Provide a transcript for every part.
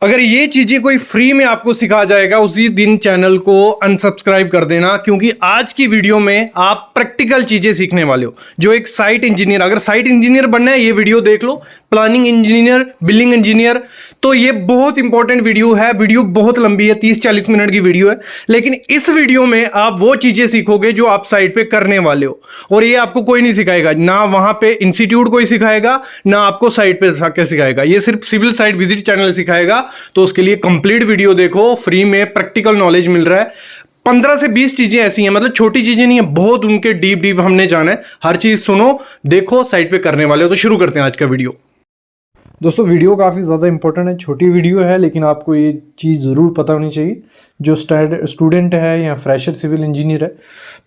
अगर ये चीजें कोई फ्री में आपको सिखा जाएगा उसी दिन चैनल को अनसब्सक्राइब कर देना, क्योंकि आज की वीडियो में आप प्रैक्टिकल चीजें सीखने वाले हो। जो एक साइट इंजीनियर, अगर साइट इंजीनियर बनना है ये वीडियो देख लो, प्लानिंग इंजीनियर, बिल्डिंग इंजीनियर, तो ये बहुत इंपॉर्टेंट वीडियो है। वीडियो बहुत लंबी है, 30-40 मिनट की वीडियो है, लेकिन इस वीडियो में आप वो चीजें सीखोगे जो आप साइट पे करने वाले हो। और ये आपको कोई नहीं सिखाएगा, ना वहां पे इंस्टीट्यूट कोई सिखाएगा, ना आपको साइट पे जाके सिखाएगा। ये सिर्फ सिविल साइट विजिट चैनल सिखाएगा। तो उसके लिए कंप्लीट वीडियो देखो, फ्री में प्रैक्टिकल नॉलेज मिल रहा है। 15 से 20 चीजें ऐसी हैं, मतलब छोटी चीजें नहीं है, बहुत उनके डीप डीप हमने जाना है। हर चीज सुनो, देखो, साइट पे करने वाले हो। तो शुरू करते हैं आज का वीडियो। दोस्तों वीडियो काफ़ी ज़्यादा इंपॉर्टेंट है, छोटी वीडियो है, लेकिन आपको ये चीज़ ज़रूर पता होनी चाहिए। जो स्टूडेंट है या फ्रेशर सिविल इंजीनियर है,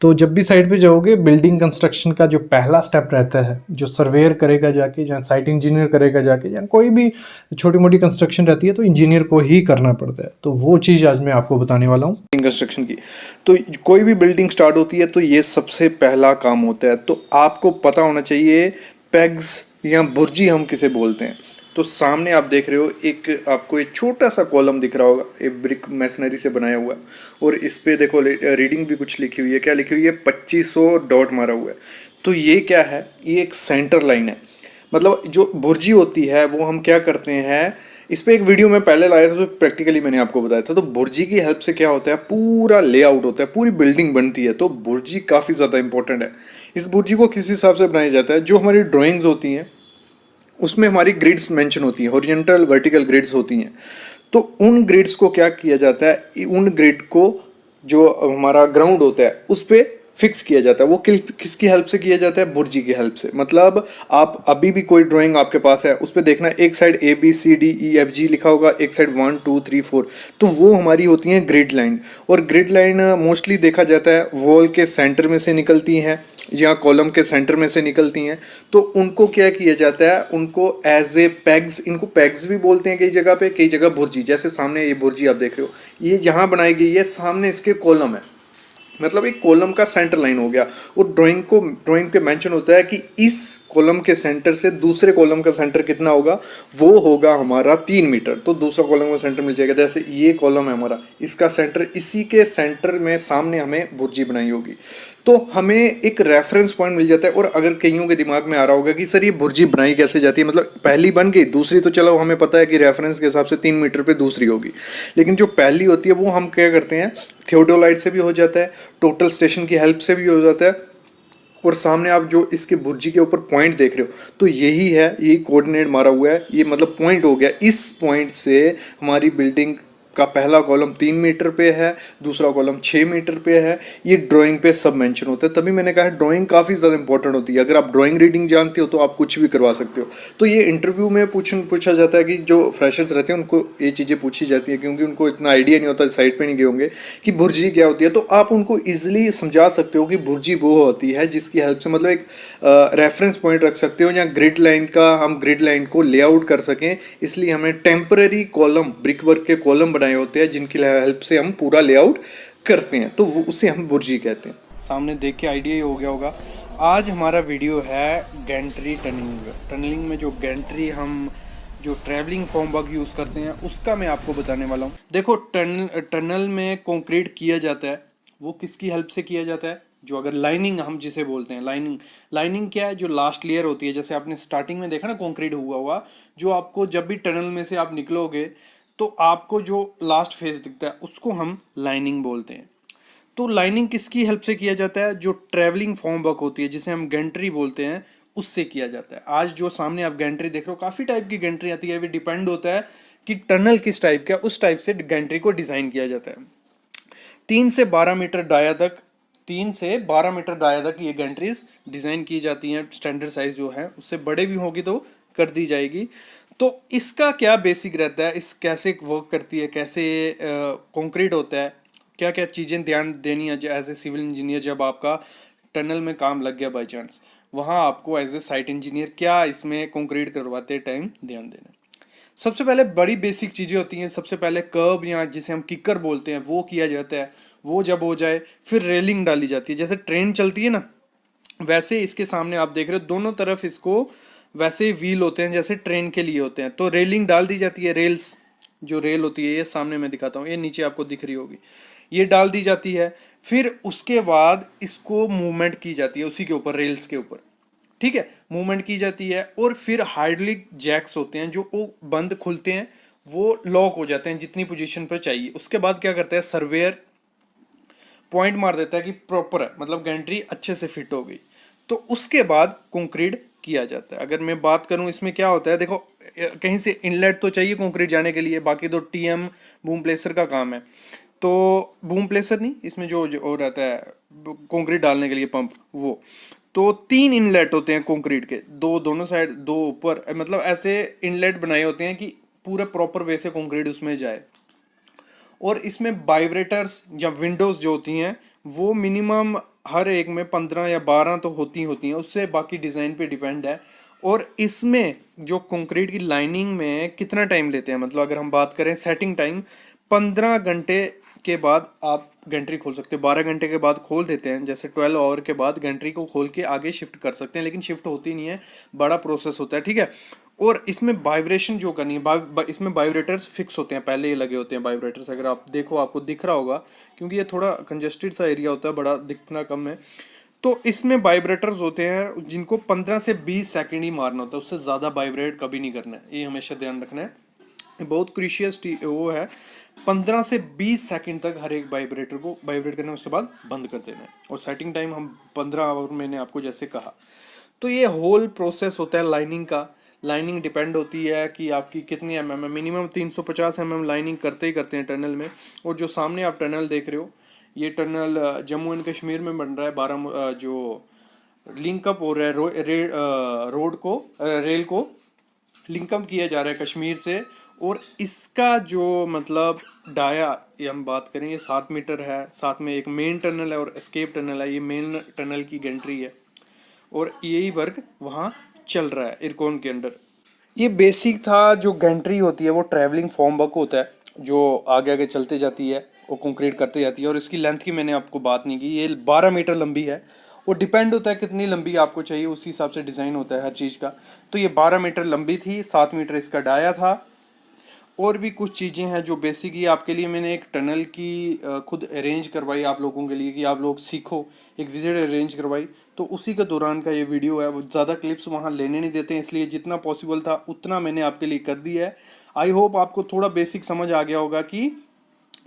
तो जब भी साइट पे जाओगे, बिल्डिंग कंस्ट्रक्शन का जो पहला स्टेप रहता है, जो सर्वेयर करेगा जाके, या साइट इंजीनियर करेगा जाके, या कोई भी छोटी मोटी कंस्ट्रक्शन रहती है तो इंजीनियर को ही करना पड़ता है। तो वो चीज़ आज मैं आपको बताने वाला हूँ कंस्ट्रक्शन की। तो कोई भी बिल्डिंग स्टार्ट होती है तो ये सबसे पहला काम होता है। तो आपको पता होना चाहिए पेग्स या बुर्जी हम किसे बोलते हैं। तो सामने आप देख रहे हो, एक आपको एक छोटा सा कॉलम दिख रहा होगा, एक ब्रिक मैसनरी से बनाया हुआ है, और इस पे देखो रीडिंग भी कुछ लिखी हुई है। क्या लिखी हुई है? 2500 डॉट मारा हुआ है। तो ये क्या है? ये एक सेंटर लाइन है। मतलब जो बुर्जी होती है वो हम क्या करते हैं, इस पे एक वीडियो में पहले लाया था, तो प्रैक्टिकली मैंने आपको बताया था। तो बुर्जी की हेल्प से क्या होता है, पूरा लेआउट होता है, पूरी बिल्डिंग बनती है। तो बुर्जी काफ़ी ज़्यादा इंपॉर्टेंट है। इस बुर्जी को किस हिसाब से बनाया जाता है? जो हमारी ड्राइंग्स होती हैं उसमें हमारी ग्रिड्स मेंशन होती हैं, हॉरिजॉन्टल वर्टिकल ग्रिड्स होती हैं। तो उन ग्रिड्स को क्या किया जाता है, उन ग्रिड को जो हमारा ग्राउंड होता है उस पर फिक्स किया जाता है। वो किसकी हेल्प से किया जाता है? बुर्जी की हेल्प से। मतलब आप अभी भी कोई ड्राइंग आपके पास है, उस पर देखना, एक साइड ABCDEFG लिखा होगा, एक साइड 1 2 3 4, तो वो हमारी होती हैं ग्रिड लाइन। और ग्रिड लाइन मोस्टली देखा जाता है वॉल के सेंटर में से निकलती हैं या कॉलम के सेंटर में से निकलती हैं। तो उनको क्या किया जाता है, उनको एज ए पैग्स, इनको पैग्स भी बोलते हैं कई जगह पे, कई जगह बुर्जी। जैसे सामने ये बुर्जी आप देख रहे हो, ये यहाँ बनाई गई है, सामने इसके कॉलम है, मतलब एक कॉलम का सेंटर लाइन हो गया। और ड्राइंग पे मेंशन होता है कि इस कॉलम के सेंटर से दूसरे कॉलम का सेंटर कितना होगा, वो होगा हमारा 3 मीटर। तो दूसरा कॉलम का सेंटर मिल जाएगा। जैसे ये कॉलम है हमारा, इसका सेंटर, इसी के सेंटर में सामने हमें बुर्जी बनाई होगी। तो हमें एक रेफरेंस पॉइंट मिल जाता है। और अगर कईयों के दिमाग में आ रहा होगा कि सर ये बुर्जी बनाई कैसे जाती है, मतलब पहली बन गई, दूसरी तो चलो हमें पता है कि रेफरेंस के हिसाब से 3 मीटर पे दूसरी होगी, लेकिन जो पहली होती है वो हम क्या करते हैं, थियोडोलाइट से भी हो जाता है, टोटल स्टेशन की हेल्प से भी हो जाता है। और सामने आप जो इसके बुर्जी के ऊपर पॉइंट देख रहे हो, तो यही है, यही कोऑर्डिनेट मारा हुआ है, ये मतलब पॉइंट हो गया। इस पॉइंट से हमारी बिल्डिंग का पहला कॉलम 3 मीटर पे है, दूसरा कॉलम 6 मीटर पे है। ये ड्राइंग पे सब मेंशन होता है। तभी मैंने कहा ड्राइंग काफ़ी ज़्यादा इंपॉर्टेंट होती है। अगर आप ड्राइंग रीडिंग जानते हो तो आप कुछ भी करवा सकते हो। तो ये इंटरव्यू में पूछा जाता है कि जो फ्रेशर्स रहते हैं उनको ये चीज़ें पूछी जाती है, क्योंकि उनको इतना आइडिया नहीं होता, साइड पर नहीं गए होंगे कि बुर्जी क्या होती है। तो आप उनको ईजिली समझा सकते हो कि बुर्जी वो होती है जिसकी हेल्प से, मतलब एक रेफरेंस पॉइंट रख सकते हो, या ग्रिड लाइन का, हम ग्रिड लाइन को लेआउट कर सकें। इसलिए हमने टेम्पररी कॉलम, ब्रिक वर्क के कॉलम बनाए होते हैं जिनकी हेल्प से हम पूरा लेआउट करते हैं। तो वो उसे हम बुर्जी कहते हैं। सामने देख के आइडिया ही हो गया होगा। आज हमारा वीडियो है गैंट्री टनलिंग। टनलिंग में जो गैंट्री हम जो ट्रैवलिंग फॉर्म वर्क यूज़ करते हैं उसका मैं आपको बताने वाला हूँ। देखो टनल में कंक्रीट किया जाता है, वो किसकी हेल्प से किया जाता है? जो अगर लाइनिंग हम जिसे बोलते हैं, लाइनिंग क्या है? जो लास्ट लेयर होती है, जैसे आपने स्टार्टिंग में देखा ना कंक्रीट हुआ, जो आपको जब भी टनल में से आप निकलोगे तो आपको जो लास्ट फेज दिखता है उसको हम लाइनिंग बोलते हैं। तो लाइनिंग किसकी हेल्प से किया जाता है? जो ट्रैवलिंग फॉर्म वर्क होती है जिसे हम गैंट्री बोलते हैं, उससे किया जाता है। आज जो सामने आप गैंट्री देख रहे हो, काफ़ी टाइप की गैंट्री आती है, वो डिपेंड होता है कि टनल किस टाइप का, उस टाइप से गैंट्री को डिज़ाइन किया जाता है। 3 से 12 मीटर डाया तक 3 से 12 मीटर डाया तक ये गैंट्रीज डिज़ाइन की जाती हैं। स्टैंडर्ड साइज जो है उससे बड़े भी होगी तो कर दी जाएगी। तो इसका क्या बेसिक रहता है, इस कैसे वर्क करती है, कैसे कंक्रीट होता है, क्या क्या चीज़ें ध्यान देनी है एज ए सिविल इंजीनियर। जब आपका टनल में काम लग गया बाई चांस, वहाँ आपको एज ए साइट इंजीनियर क्या इसमें कंक्रीट करवाते टाइम ध्यान देना। सबसे पहले बड़ी बेसिक चीज़ें होती हैं। सबसे पहले कर्ब, या जिसे हम किकर बोलते हैं, वो किया जाता है। वो जब हो जाए फिर रेलिंग डाली जाती है। जैसे ट्रेन चलती है ना, वैसे इसके सामने आप देख रहे हो दोनों तरफ इसको वैसे व्हील होते हैं जैसे ट्रेन के लिए होते हैं। तो रेलिंग डाल दी जाती है, रेल्स जो रेल होती है, ये सामने मैं दिखाता हूँ, ये नीचे आपको दिख रही होगी, ये डाल दी जाती है। फिर उसके बाद इसको मूवमेंट की जाती है उसी के ऊपर, रेल्स के ऊपर, ठीक है, मूवमेंट की जाती है। और फिर हाइड्रोलिक जैक्स होते हैं जो वो बंद खुलते हैं, वो लॉक हो जाते हैं जितनी पोजीशन पर चाहिए। उसके बाद क्या करता है, सर्वेयर पॉइंट मार देता है कि प्रॉपर है, मतलब गैंट्री अच्छे से फिट हो गई। तो उसके बाद कंक्रीट किया जाता है। अगर मैं बात करूं इसमें क्या होता है, देखो कहीं से इनलेट तो चाहिए कंक्रीट जाने के लिए, बाकी तो टीएम बूम प्लेसर का काम है। तो बूम प्लेसर नहीं, इसमें जो रहता है कंक्रीट डालने के लिए पंप, वो तो 3 इनलेट होते हैं कंक्रीट के, दोनों साइड, 2 ऊपर, मतलब ऐसे इनलेट बनाए होते हैं कि पूरे प्रॉपर वे से कंक्रीट उसमें जाए। और इसमें वाइब्रेटर्स या विंडोज जो होती हैं वो मिनिमम हर एक में 15 या 12 तो होती हैं, उससे बाकी डिज़ाइन पे डिपेंड है। और इसमें जो कंक्रीट की लाइनिंग में कितना टाइम लेते हैं, मतलब अगर हम बात करें सेटिंग टाइम, 15 घंटे के बाद आप गैंट्री खोल सकते हो, 12 घंटे के बाद खोल देते हैं, जैसे 12 आवर के बाद गैंट्री को खोल के आगे शिफ्ट कर सकते हैं, लेकिन शिफ्ट होती नहीं है, बड़ा प्रोसेस होता है, ठीक है। और इसमें वाइब्रेशन जो करनी है, इसमें वाइब्रेटर्स फिक्स होते हैं, पहले ही लगे होते हैं वाइब्रेटर्स, अगर आप देखो आपको दिख रहा होगा, क्योंकि ये थोड़ा कंजेस्टेड सा एरिया होता है, बड़ा दिखना कम है। तो इसमें वाइब्रेटर्स होते हैं जिनको 15 से 20 सेकंड ही मारना होता है, उससे ज़्यादा वाइब्रेट कभी नहीं करना है, ये हमेशा ध्यान रखना है, ये बहुत क्रूशियस वो है। 15 से 20 सेकंड तक हर एक वाइब्रेटर को वाइब्रेट करना है, उसके बाद बंद कर देना है। और सेटिंग टाइम हम 15 आवर मैंने आपको जैसे कहा। तो ये होल प्रोसेस होता है लाइनिंग का। लाइनिंग डिपेंड होती है कि आपकी कितनी mm है, मिनिमम 350 mm लाइनिंग करते ही करते हैं टनल में। और जो सामने आप टनल देख रहे हो, ये टनल जम्मू एंड कश्मीर में बन रहा है, 12 जो लिंकअप हो रहा है रोड को, रेल को लिंकअप किया जा रहा है कश्मीर से। और इसका जो मतलब डाया, ये हम बात करें, ये 7 मीटर है, साथ में एक मेन टनल है और एस्केप टनल है, ये मेन टनल की गैंट्री है। और यही वर्क वहाँ चल रहा है इरकोन के अंडर। ये बेसिक था, जो गैंट्री होती है वो ट्रैवलिंग फॉर्म वर्क होता है, जो आगे आगे चलते जाती है, वो कंक्रीट करते जाती है। और इसकी लेंथ की मैंने आपको बात नहीं की, ये 12 मीटर लंबी है। वो डिपेंड होता है कितनी लंबी आपको चाहिए, उसी हिसाब से डिज़ाइन होता है हर चीज़ का। तो ये 12 मीटर लंबी थी, 7 मीटर इसका डाया था। और भी कुछ चीज़ें हैं जो बेसिक ही आपके लिए मैंने एक टनल की खुद अरेंज करवाई आप लोगों के लिए, कि आप लोग सीखो, एक विजिट अरेंज करवाई। तो उसी के दौरान का ये वीडियो है, वो ज़्यादा क्लिप्स वहाँ लेने नहीं देते हैं, इसलिए जितना पॉसिबल था उतना मैंने आपके लिए कर दिया है। आई होप आपको थोड़ा बेसिक समझ आ गया होगा कि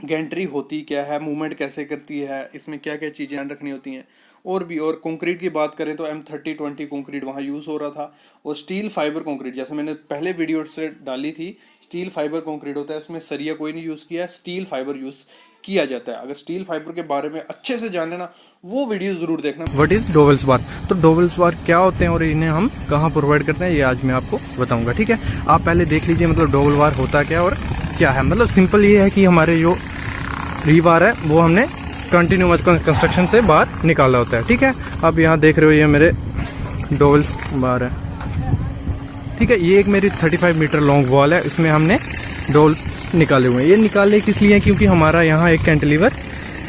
गैंट्री होती क्या है, मूवमेंट कैसे करती है, इसमें क्या क्या चीज़ें ध्यान रखनी होती हैं। और कंक्रीट की बात करें तो M30-20 कंक्रीट वहाँ यूज़ हो रहा था। और स्टील फाइबर कंक्रीट, जैसे मैंने पहले वीडियो से डाली थी, स्टील फाइबर कंक्रीट होता है, इसमें सरिया कोई नहीं यूज़ किया है, स्टील फाइबर यूज़ किया जाता है। अगर स्टील फाइबर के बारे में अच्छे से जानना ना, वो वीडियो ज़रूर देखना। व्हाट इज डोवेल्स बार? तो डोवेल्स बार क्या होते हैं और इन्हें हम कहाँ प्रोवाइड करते हैं, ये आज मैं आपको बताऊंगा, ठीक है। आप पहले देख लीजिए मतलब डोवेल बार होता क्या और क्या है। मतलब सिंपल ये है कि हमारे जो रीबार है वो हमने कंटिन्यूअस कंस्ट्रक्शन से बाहर निकाला होता है, ठीक है। अब यहाँ देख रहे हो ये मेरे डोवेल्स बार है, ठीक है। ये एक मेरी 35 मीटर लॉन्ग वॉल है, इसमें हमने डोवेल्स निकाले हुए हैं। ये निकाले किस लिए, क्योंकि हमारा यहाँ एक कैंटिलीवर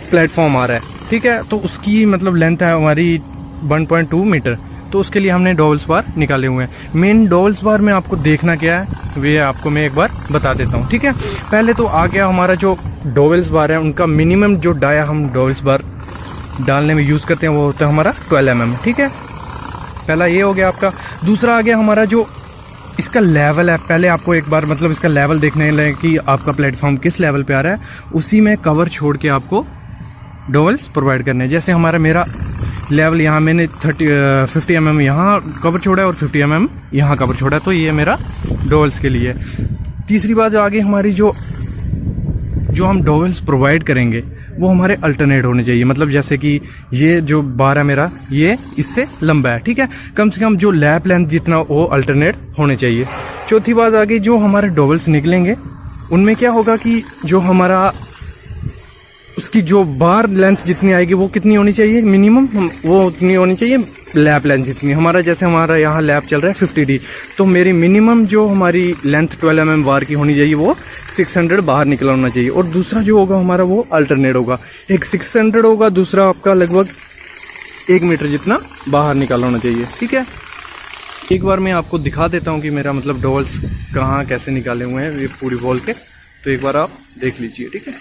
प्लेटफॉर्म आ रहा है, ठीक है। तो उसकी मतलब लेंथ है हमारी 1.2 मीटर, तो उसके लिए हमने डोवेल्स बार निकाले हुए हैं। मेन डोवेल्स बार में आपको देखना क्या है, वे आपको मैं एक बार बता देता हूँ, ठीक है। पहले तो आ गया हमारा जो डोवेल्स बार है, उनका मिनिमम जो डाया हम डोवेल्स बार डालने में यूज़ करते हैं वो होता है हमारा 12 mm, ठीक है। पहला ये हो गया आपका। दूसरा आ गया हमारा जो इसका लेवल है। पहले आपको एक बार मतलब इसका लेवल देखने लगे कि आपका प्लेटफॉर्म किस लेवल पे आ रहा है, उसी में कवर छोड़ के आपको डोवेल्स प्रोवाइड करने हैं। जैसे मेरा लेवल यहाँ मैंने 50 mm यहाँ कवर छोड़ा है और 50 mm यहाँ कवर छोड़ा है, तो ये मेरा डोवेल्स के लिए। तीसरी बात आ गई हमारी, जो हम डोवेल्स प्रोवाइड करेंगे वो हमारे अल्टरनेट होने चाहिए। मतलब जैसे कि ये जो बार है मेरा, ये इससे लंबा है, ठीक है। कम से कम जो लैप लेंथ जितना वो अल्टरनेट होने चाहिए। चौथी बात आ गई, जो हमारे डोवेल्स निकलेंगे उनमें क्या होगा कि जो हमारा उसकी जो बार लेंथ जितनी आएगी वो कितनी होनी चाहिए, मिनिमम वो उतनी होनी चाहिए लैप लेंथ जितनी हमारा। जैसे हमारा यहाँ लैप चल रहा है 50D, तो मेरी मिनिमम जो हमारी लेंथ 12 mm बार की होनी चाहिए, वो 600 बाहर निकला होना चाहिए। और दूसरा जो होगा हमारा वो अल्टरनेट होगा, एक 600 होगा, दूसरा आपका लगभग 1 मीटर जितना बाहर निकाला होना चाहिए, ठीक है। एक बार मैं आपको दिखा देता हूँ कि मेरा मतलब डोवेल्स कहाँ कैसे निकाले हुए हैं, ये पूरी वॉल के तो एक बार आप देख लीजिए, ठीक है।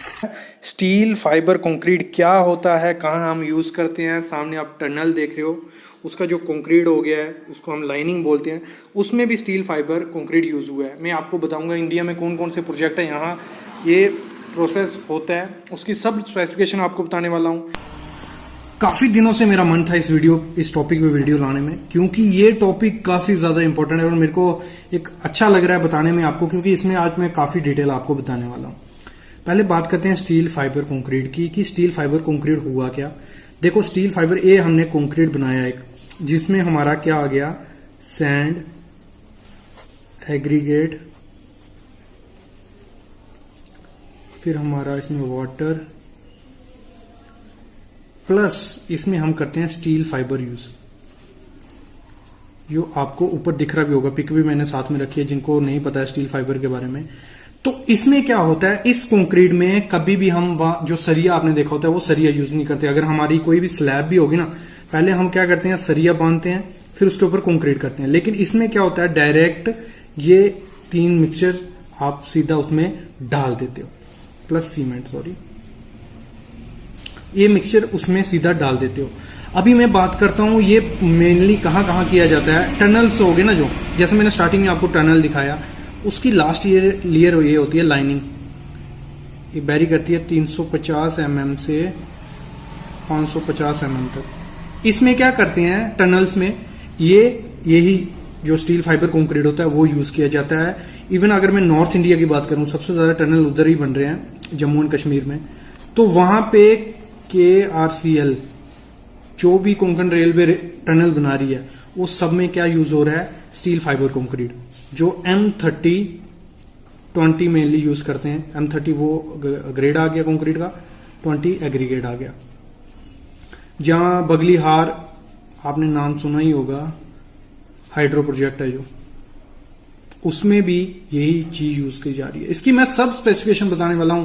स्टील फाइबर कंक्रीट क्या होता है, कहाँ हम यूज़ करते हैं, सामने आप टनल देख रहे हो, उसका जो कंक्रीट हो गया है उसको हम लाइनिंग बोलते हैं, उसमें भी स्टील फाइबर कंक्रीट यूज़ हुआ है। मैं आपको बताऊंगा इंडिया में कौन कौन से प्रोजेक्ट है यहाँ ये प्रोसेस होता है, उसकी सब स्पेसिफिकेशन आपको बताने वाला हूँ। काफ़ी दिनों से मेरा मन था इस टॉपिक पे वीडियो लाने में, क्योंकि ये टॉपिक काफ़ी ज़्यादा इंपॉर्टेंट है और मेरे को एक अच्छा लग रहा है बताने में आपको, क्योंकि इसमें आज मैं काफ़ी डिटेल आपको बताने वाला हूँ। पहले बात करते हैं स्टील फाइबर कंक्रीट की, कि स्टील फाइबर कंक्रीट हुआ क्या। देखो स्टील फाइबर ये हमने कंक्रीट बनाया एक, जिसमें हमारा क्या आ गया, सैंड, एग्रीगेट, फिर हमारा इसमें वाटर, प्लस इसमें हम करते हैं स्टील फाइबर यूज। जो आपको ऊपर दिख रहा भी होगा, पिक भी मैंने साथ में रखी है जिनको नहीं पता है स्टील फाइबर के बारे में। तो इसमें क्या होता है, इस कंक्रीट में कभी भी हम जो सरिया आपने देखा होता है वो सरिया यूज नहीं करते। अगर हमारी कोई भी स्लैब भी होगी ना, पहले हम क्या करते हैं, सरिया बांधते हैं, फिर उसके ऊपर कंक्रीट करते हैं। लेकिन इसमें क्या होता है, डायरेक्ट ये 3 मिक्सचर आप सीधा उसमें डाल देते हो, प्लस सीमेंट, सॉरी, ये मिक्सचर उसमें सीधा डाल देते हो। अभी मैं बात करता हूं ये मेनली कहां कहां किया जाता है। टनल्स हो गए ना, जो जैसे मैंने स्टार्टिंग में आपको टनल दिखाया, उसकी लास्ट लेयर ये होती है लाइनिंग, ये बैरी करती है 350 mm से 550 mm तक। इसमें क्या करते हैं टनल्स में, यही जो स्टील फाइबर कंक्रीट होता है वो यूज किया जाता है। इवन अगर मैं नॉर्थ इंडिया की बात करूं, सबसे ज्यादा टनल उधर ही बन रहे हैं, जम्मू एंड कश्मीर में। तो वहां पे KRCL जो भी कोंकण रेलवे टनल बना रही है, वो सब में क्या यूज हो रहा है, स्टील फाइबर कंक्रीट, जो M30-20 मेनली यूज करते हैं। M30 वो ग्रेड आ गया कंक्रीट का, 20 एग्रीगेट आ गया। जहां बगलीहार आपने नाम सुना ही होगा, हाइड्रो प्रोजेक्ट है जो, उसमें भी यही चीज यूज की जा रही है। इसकी मैं सब स्पेसिफिकेशन बताने वाला हूं,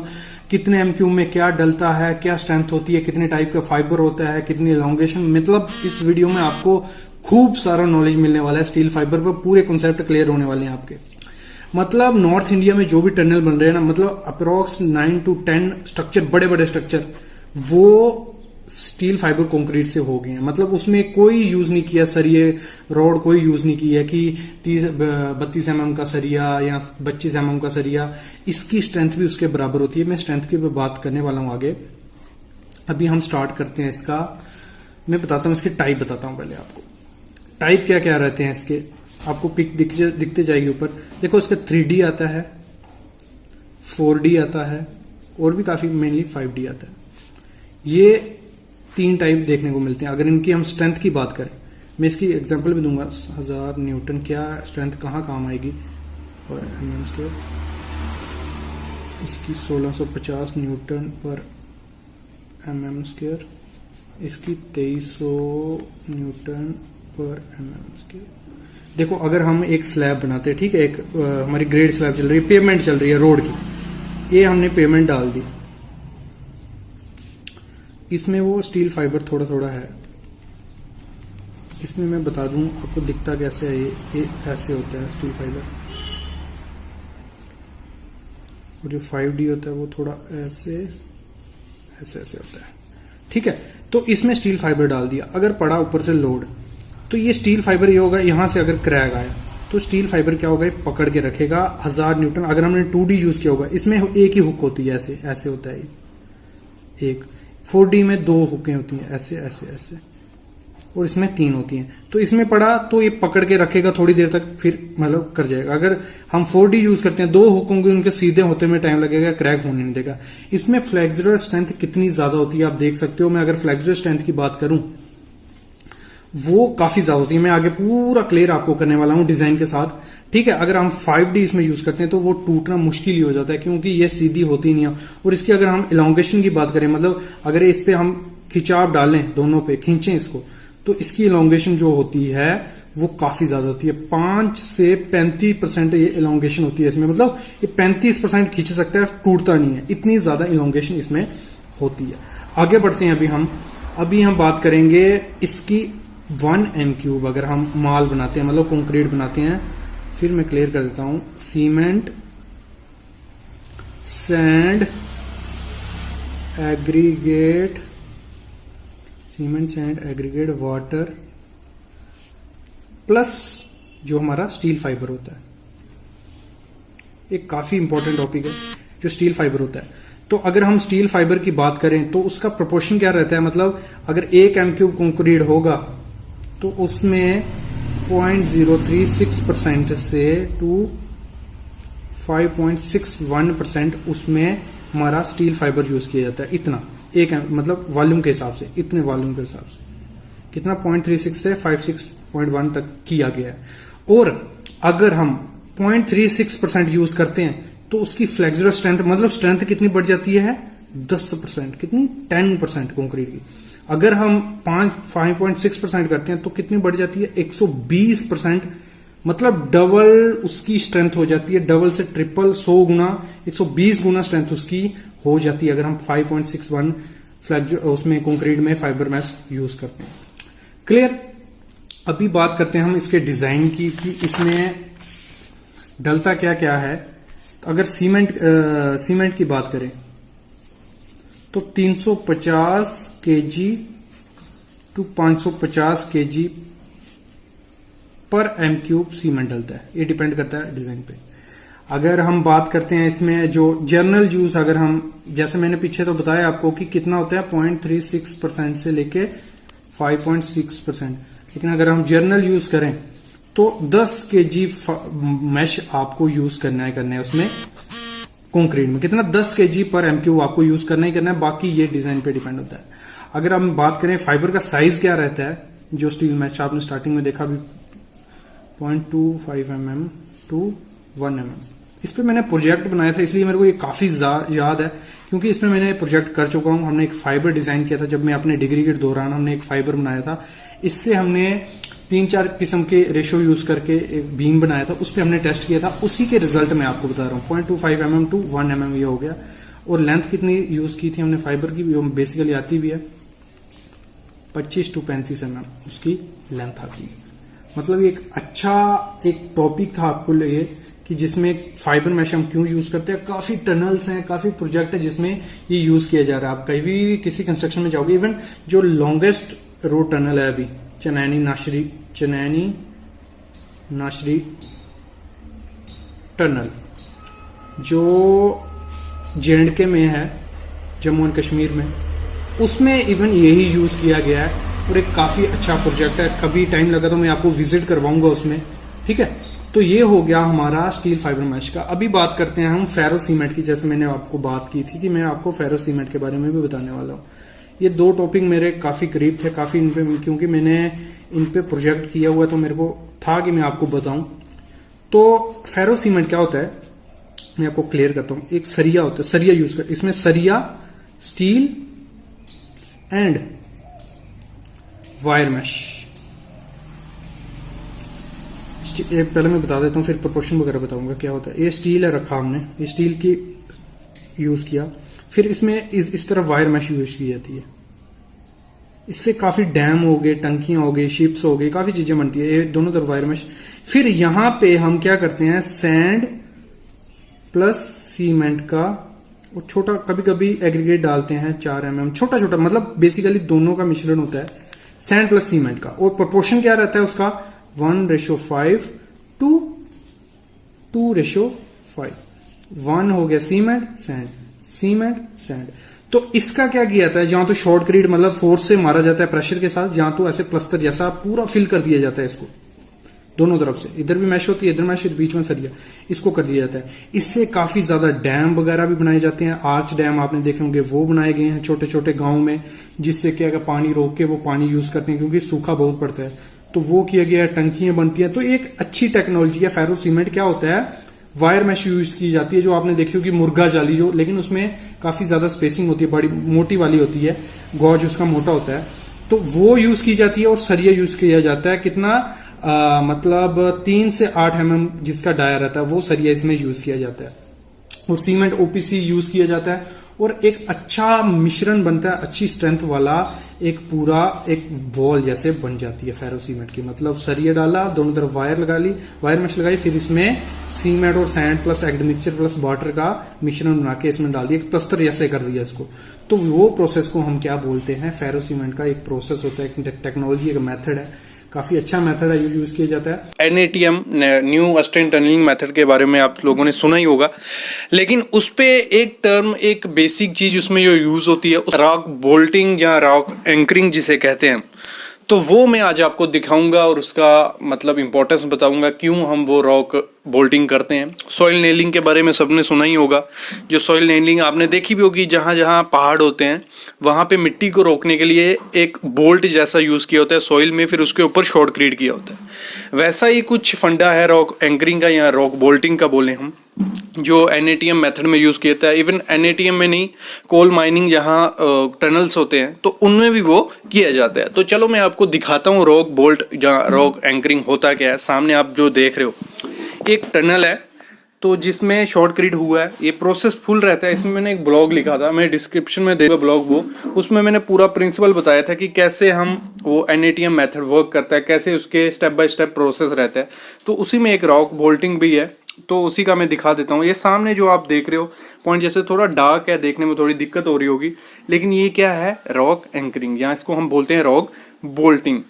कितने MQ में क्या डलता है, क्या स्ट्रेंथ होती है, कितने टाइप का फाइबर होता है, कितनी एलोंगेशन, मतलब इस वीडियो में आपको खूब सारा नॉलेज मिलने वाला है स्टील फाइबर पर, पूरे कॉन्सेप्ट क्लियर होने वाले हैं आपके। मतलब नॉर्थ इंडिया में जो भी टनल बन रहे हैं ना, मतलब अप्रोक्स 9 to 10 स्ट्रक्चर, बड़े बड़े स्ट्रक्चर, वो स्टील फाइबर कंक्रीट से हो गए हैं। मतलब उसमें कोई यूज नहीं किया सरिये, रॉड कोई यूज नहीं किया कि 32 mm का सरिया या 25 mm का सरिया। इसकी स्ट्रेंथ भी उसके बराबर होती है। मैं स्ट्रेंथ की बात करने वाला हूं आगे। अभी हम स्टार्ट करते हैं इसका, मैं बताता हूं इसके टाइप, बताता हूं पहले आपको टाइप क्या क्या रहते हैं इसके। आपको पिक दिखते जाएगी ऊपर, देखो इसका 3D आता है, 4D आता है, और भी काफी, मेनली 5D आता है। ये 3 टाइप देखने को मिलते हैं। अगर इनकी हम स्ट्रेंथ की बात करें, मैं इसकी एग्जांपल भी दूंगा, 1000 न्यूटन क्या स्ट्रेंथ कहाँ काम आएगी, और mm², इसकी 1650 न्यूटन पर mm², इसकी 2300 न्यूटन पर mm²। देखो अगर हम एक स्लैब बनाते हैं, ठीक है, एक हमारी ग्रेड स्लैब चल रही है, पेमेंट चल रही है रोड की, ये हमने पेमेंट डाल दी, इसमें वो स्टील फाइबर थोड़ा थोड़ा है। इसमें मैं बता दूं आपको दिखता कैसे है, ये ऐसे होता है स्टील फाइबर, और जो 5D होता है वो थोड़ा ऐसे ऐसे ऐसे होता है, ठीक है। तो इसमें स्टील फाइबर डाल दिया, अगर पड़ा ऊपर से लोड, तो ये स्टील फाइबर ये होगा, यहां से अगर क्रैक आया तो स्टील फाइबर क्या होगा, पकड़ के रखेगा 1000 न्यूटन। अगर हमने 2D यूज किया होगा, इसमें एक ही हुक होती है, ऐसे ऐसे होता है एक। 4D में 2 हुकें होती हैं, ऐसे ऐसे ऐसे, और इसमें 3 होती हैं। तो इसमें पड़ा तो ये पकड़ के रखेगा थोड़ी देर तक, फिर मतलब कर जाएगा। अगर हम 4D यूज करते हैं, 2 हुक होंगे, उनके सीधे होते में टाइम लगेगा, क्रैक होने नहीं देगा। इसमें फ्लेक्सुरल स्ट्रेंथ कितनी ज्यादा होती है आप देख सकते हो। मैं अगर फ्लेक्सुरल स्ट्रेंथ की बात करूं, वो काफी ज्यादा होती है। मैं आगे पूरा क्लियर आपको करने वाला हूं डिजाइन के साथ, ठीक है। अगर हम 5D इसमें यूज करते हैं तो वो टूटना मुश्किल ही हो जाता है, क्योंकि ये सीधी होती नहीं है। और इसकी अगर हम इलोंगेशन की बात करें, मतलब अगर इस पे हम खिंचाव डालें, दोनों पे खींचें इसको, तो इसकी इलोंगेशन जो होती है वो काफी ज्यादा होती है। 5 से 35% ये इलोंगेशन होती है इसमें, मतलब ये 35% खींच सकता है, टूटता नहीं है, इतनी ज्यादा इलोंगेशन इसमें होती है। आगे बढ़ते हैं। अभी हम बात करेंगे इसकी 1 m³ अगर हम माल बनाते हैं, मतलब कंक्रीट बनाते हैं, फिर मैं क्लियर कर देता हूं, cement sand aggregate, cement sand aggregate water plus जो हमारा स्टील फाइबर होता है। एक काफी इंपॉर्टेंट टॉपिक है जो स्टील फाइबर होता है। तो अगर हम स्टील फाइबर की बात करें तो उसका प्रोपोर्शन क्या रहता है, मतलब अगर 1 m³ कंक्रीट होगा तो उसमें 0.036% से टू 5.61% उसमें हमारा स्टील फाइबर यूज किया जाता है। इतना एक मतलब वॉल्यूम के हिसाब से, इतने वॉल्यूम के हिसाब से कितना 0.36 से 56.1 तक किया गया है। और अगर हम 0.36% यूज करते हैं तो उसकी फ्लेक्सुरल स्ट्रेंथ, मतलब स्ट्रेंथ कितनी बढ़ जाती है 10%, कितनी 10% कंक्रीट की। अगर हम 5.6% करते हैं तो कितनी बढ़ जाती है 120%, मतलब डबल उसकी स्ट्रेंथ हो जाती है, डबल से ट्रिपल 100 गुना 120 गुना स्ट्रेंथ उसकी हो जाती है अगर हम 5.61 उसमें कंक्रीट में फाइबर मैश यूज करते हैं। क्लियर। अभी बात करते हैं हम इसके डिजाइन की कि इसमें डलता क्या क्या है। तो अगर सीमेंट की बात करें तो 350 kg टू 550 kg पर m³ सीमेंट डलता है। ये डिपेंड करता है डिजाइन पे। अगर हम बात करते हैं इसमें जो जर्नल यूज, अगर हम जैसे मैंने पीछे तो बताया आपको कि कितना होता है 0.36% से लेके 5.6%, लेकिन अगर हम जर्नल यूज करें तो 10 kg मैश आपको यूज करना है उसमें कंक्रीट में। कितना 10 kg पर m³ आपको यूज करना ही करना है, बाकी ये डिजाइन पे डिपेंड होता है। अगर हम बात करें फाइबर का साइज क्या रहता है, जो स्टील मैश आपने स्टार्टिंग में देखा भी 0.25 mm टू 1 mm। इस पे मैंने प्रोजेक्ट बनाया था इसलिए मेरे को ये काफी याद है, क्योंकि इसमें मैंने प्रोजेक्ट कर चुका हूं। हमने एक फाइबर डिजाइन किया था जब मैं अपने डिग्री के दौरान, हमने एक फाइबर बनाया था। इससे हमने 3-4 किस्म के रेशो यूज करके एक बीम बनाया था, उस पर हमने टेस्ट किया था। उसी के रिजल्ट मैं आपको बता रहा हूँ 0.25 mm टू 1 mm ये हो गया। और लेंथ कितनी यूज की थी हमने फाइबर की, जो बेसिकली आती भी है 25 टू 35 mm उसकी लेंथ आती है। मतलब ये एक अच्छा एक टॉपिक था आपको लिए कि जिसमें फाइबर मैश हम क्यों यूज करते हैं। काफी टनल्स हैं, काफी प्रोजेक्ट है जिसमें ये यूज किया जा रहा है। आप कहीं भी किसी कंस्ट्रक्शन में जाओगे, इवन जो लॉन्गेस्ट रोड टनल है अभी चनैनी नाशरी टनल जो J&K में है, जम्मू एंड कश्मीर में, उसमें इवन यही यूज किया गया है। और एक काफी अच्छा प्रोजेक्ट है, कभी टाइम लगा तो मैं आपको विजिट करवाऊंगा उसमें, ठीक है। तो ये हो गया हमारा स्टील फाइबर मैश का। अभी बात करते हैं हम फेरो सीमेंट की। जैसे मैंने आपको बात की थी कि मैं आपको फेरो सीमेंट के बारे में भी बताने वाला हूँ। ये दो टॉपिक मेरे काफी करीब थे, काफी इन पे, क्योंकि मैंने इन पे प्रोजेक्ट किया हुआ तो मेरे को था कि मैं आपको बताऊं। तो फेरो सीमेंट क्या होता है मैं आपको क्लियर करता हूं। एक सरिया होता है, सरिया यूज कर, इसमें सरिया, स्टील एंड वायर मैश। पहले मैं बता देता हूं, फिर प्रोपोर्शन वगैरह बताऊंगा क्या होता है। ये स्टील है रखा हमने, ये स्टील की यूज किया, फिर इसमें इस तरह वायर मैश यूज की जाती है। इससे काफी डैम हो गए, टंकियां हो गई, शिप्स हो गई, काफी चीजें बनती है। ये दोनों तरफ वायर मैश। फिर यहां पे हम क्या करते हैं, सैंड प्लस सीमेंट का, और छोटा कभी कभी एग्रीगेट डालते हैं 4 mm, छोटा छोटा, मतलब बेसिकली दोनों का मिश्रण होता है सैंड प्लस सीमेंट का। और प्रोपोर्शन क्या रहता है उसका 1:5 टू 2:5। 1 हो गया सीमेंट सैंड, सीमेंट सैंड। तो इसका क्या किया जाता है, जहां तो शॉर्टक्रीट मतलब फोर्स से मारा जाता है प्रेशर के साथ, जहां तो ऐसे प्लस्तर जैसा पूरा फिल कर दिया जाता है इसको दोनों तरफ से। इधर भी मैश होती है, इधर मैश, बीच में सरिया, इसको कर दिया जाता है। इससे काफी ज्यादा डैम वगैरह भी बनाए जाते हैं। आर्च डैम आपने देखे होंगे, वो बनाए गए हैं छोटे छोटे गांव में, जिससे क्या पानी रोक के वो पानी यूज करते हैं, क्योंकि सूखा बहुत पड़ता है, तो वो किया गया है। टंकियां बनती हैं। तो एक अच्छी टेक्नोलॉजी है। फेरो सीमेंट क्या होता है, वायर मैश यूज की जाती है, जो आपने देखी होगी मुर्गा जाली, जो लेकिन उसमें काफी ज्यादा स्पेसिंग होती है, बड़ी मोटी वाली होती है, गॉज उसका मोटा होता है, तो वो यूज की जाती है। और सरिया यूज किया जाता है, कितना मतलब 3 से 8 mm जिसका डाया रहता है, वो सरिया इसमें यूज किया जाता है। और सीमेंट OPC यूज किया जाता है। और एक अच्छा मिश्रण बनता है, अच्छी स्ट्रेंथ वाला एक पूरा एक बॉल जैसे बन जाती है फेरो सीमेंट की। मतलब सरिया डाला, दोनों तरफ वायर लगा ली, वायर मेश लगाई, फिर इसमें सीमेंट और sand plus egg mixture plus water का मिश्रण बना के इसमें डाल दिया, एक प्लास्टर जैसे कर दिया इसको। तो वो प्रोसेस को हम क्या बोलते हैं, फेरो सीमेंट का एक प्रोसेस होता है, एक टेक्नोलॉजी, एक मेथड है, काफी अच्छा मेथड है, यूज किया जाता है। NATM न्यू अस्टेन टनलिंग मेथड के बारे में आप लोगों ने सुना ही होगा, लेकिन उस पे एक टर्म, एक बेसिक चीज उसमें जो यूज होती है, रॉक बोल्टिंग या रॉक एंकरिंग जिसे कहते हैं, तो वो मैं आज आपको दिखाऊंगा और उसका मतलब इंपॉर्टेंस बताऊंगा, क्यों हम वो रॉक बोल्टिंग करते हैं। सॉइल नेलिंग के बारे में सबने सुना ही होगा, जो सॉइल नेलिंग आपने देखी भी होगी, जहाँ जहाँ पहाड़ होते हैं वहाँ पे मिट्टी को रोकने के लिए एक बोल्ट जैसा यूज़ किया होता है सॉइल में, फिर उसके ऊपर शॉर्टक्रीट किया होता है। वैसा ही कुछ फंडा है रॉक एंकरिंग का या रॉक बोल्टिंग का बोले हम, जो NATM मेथड में यूज़ किया जाता है। इवन NATM में नहीं, कोल माइनिंग जहाँ टनल्स होते हैं तो उनमें भी वो किया जाता है। तो चलो मैं आपको दिखाता हूँ रॉक बोल्ट या रॉक एंकरिंग होता क्या है। सामने आप जो देख रहे हो एक टनल है, तो जिसमें शॉर्टक्रीट हुआ है, ये प्रोसेस फुल रहता है। इसमें मैंने एक ब्लॉग लिखा था, मैं डिस्क्रिप्शन में देगा ब्लॉग वो, उसमें मैंने पूरा प्रिंसिपल बताया था कि कैसे हम वो NATM मेथड वर्क करता है, कैसे उसके स्टेप बाय स्टेप प्रोसेस रहता है। तो उसी में एक रॉक बोल्टिंग भी है, तो उसी का मैं दिखा देता हूँ। ये सामने जो आप देख रहे हो पॉइंट, जैसे थोड़ा डार्क है, देखने में थोड़ी दिक्कत हो रही होगी, लेकिन ये क्या है, रॉक एंकरिंग, या इसको हम बोलते हैं रॉक बोल्टिंग।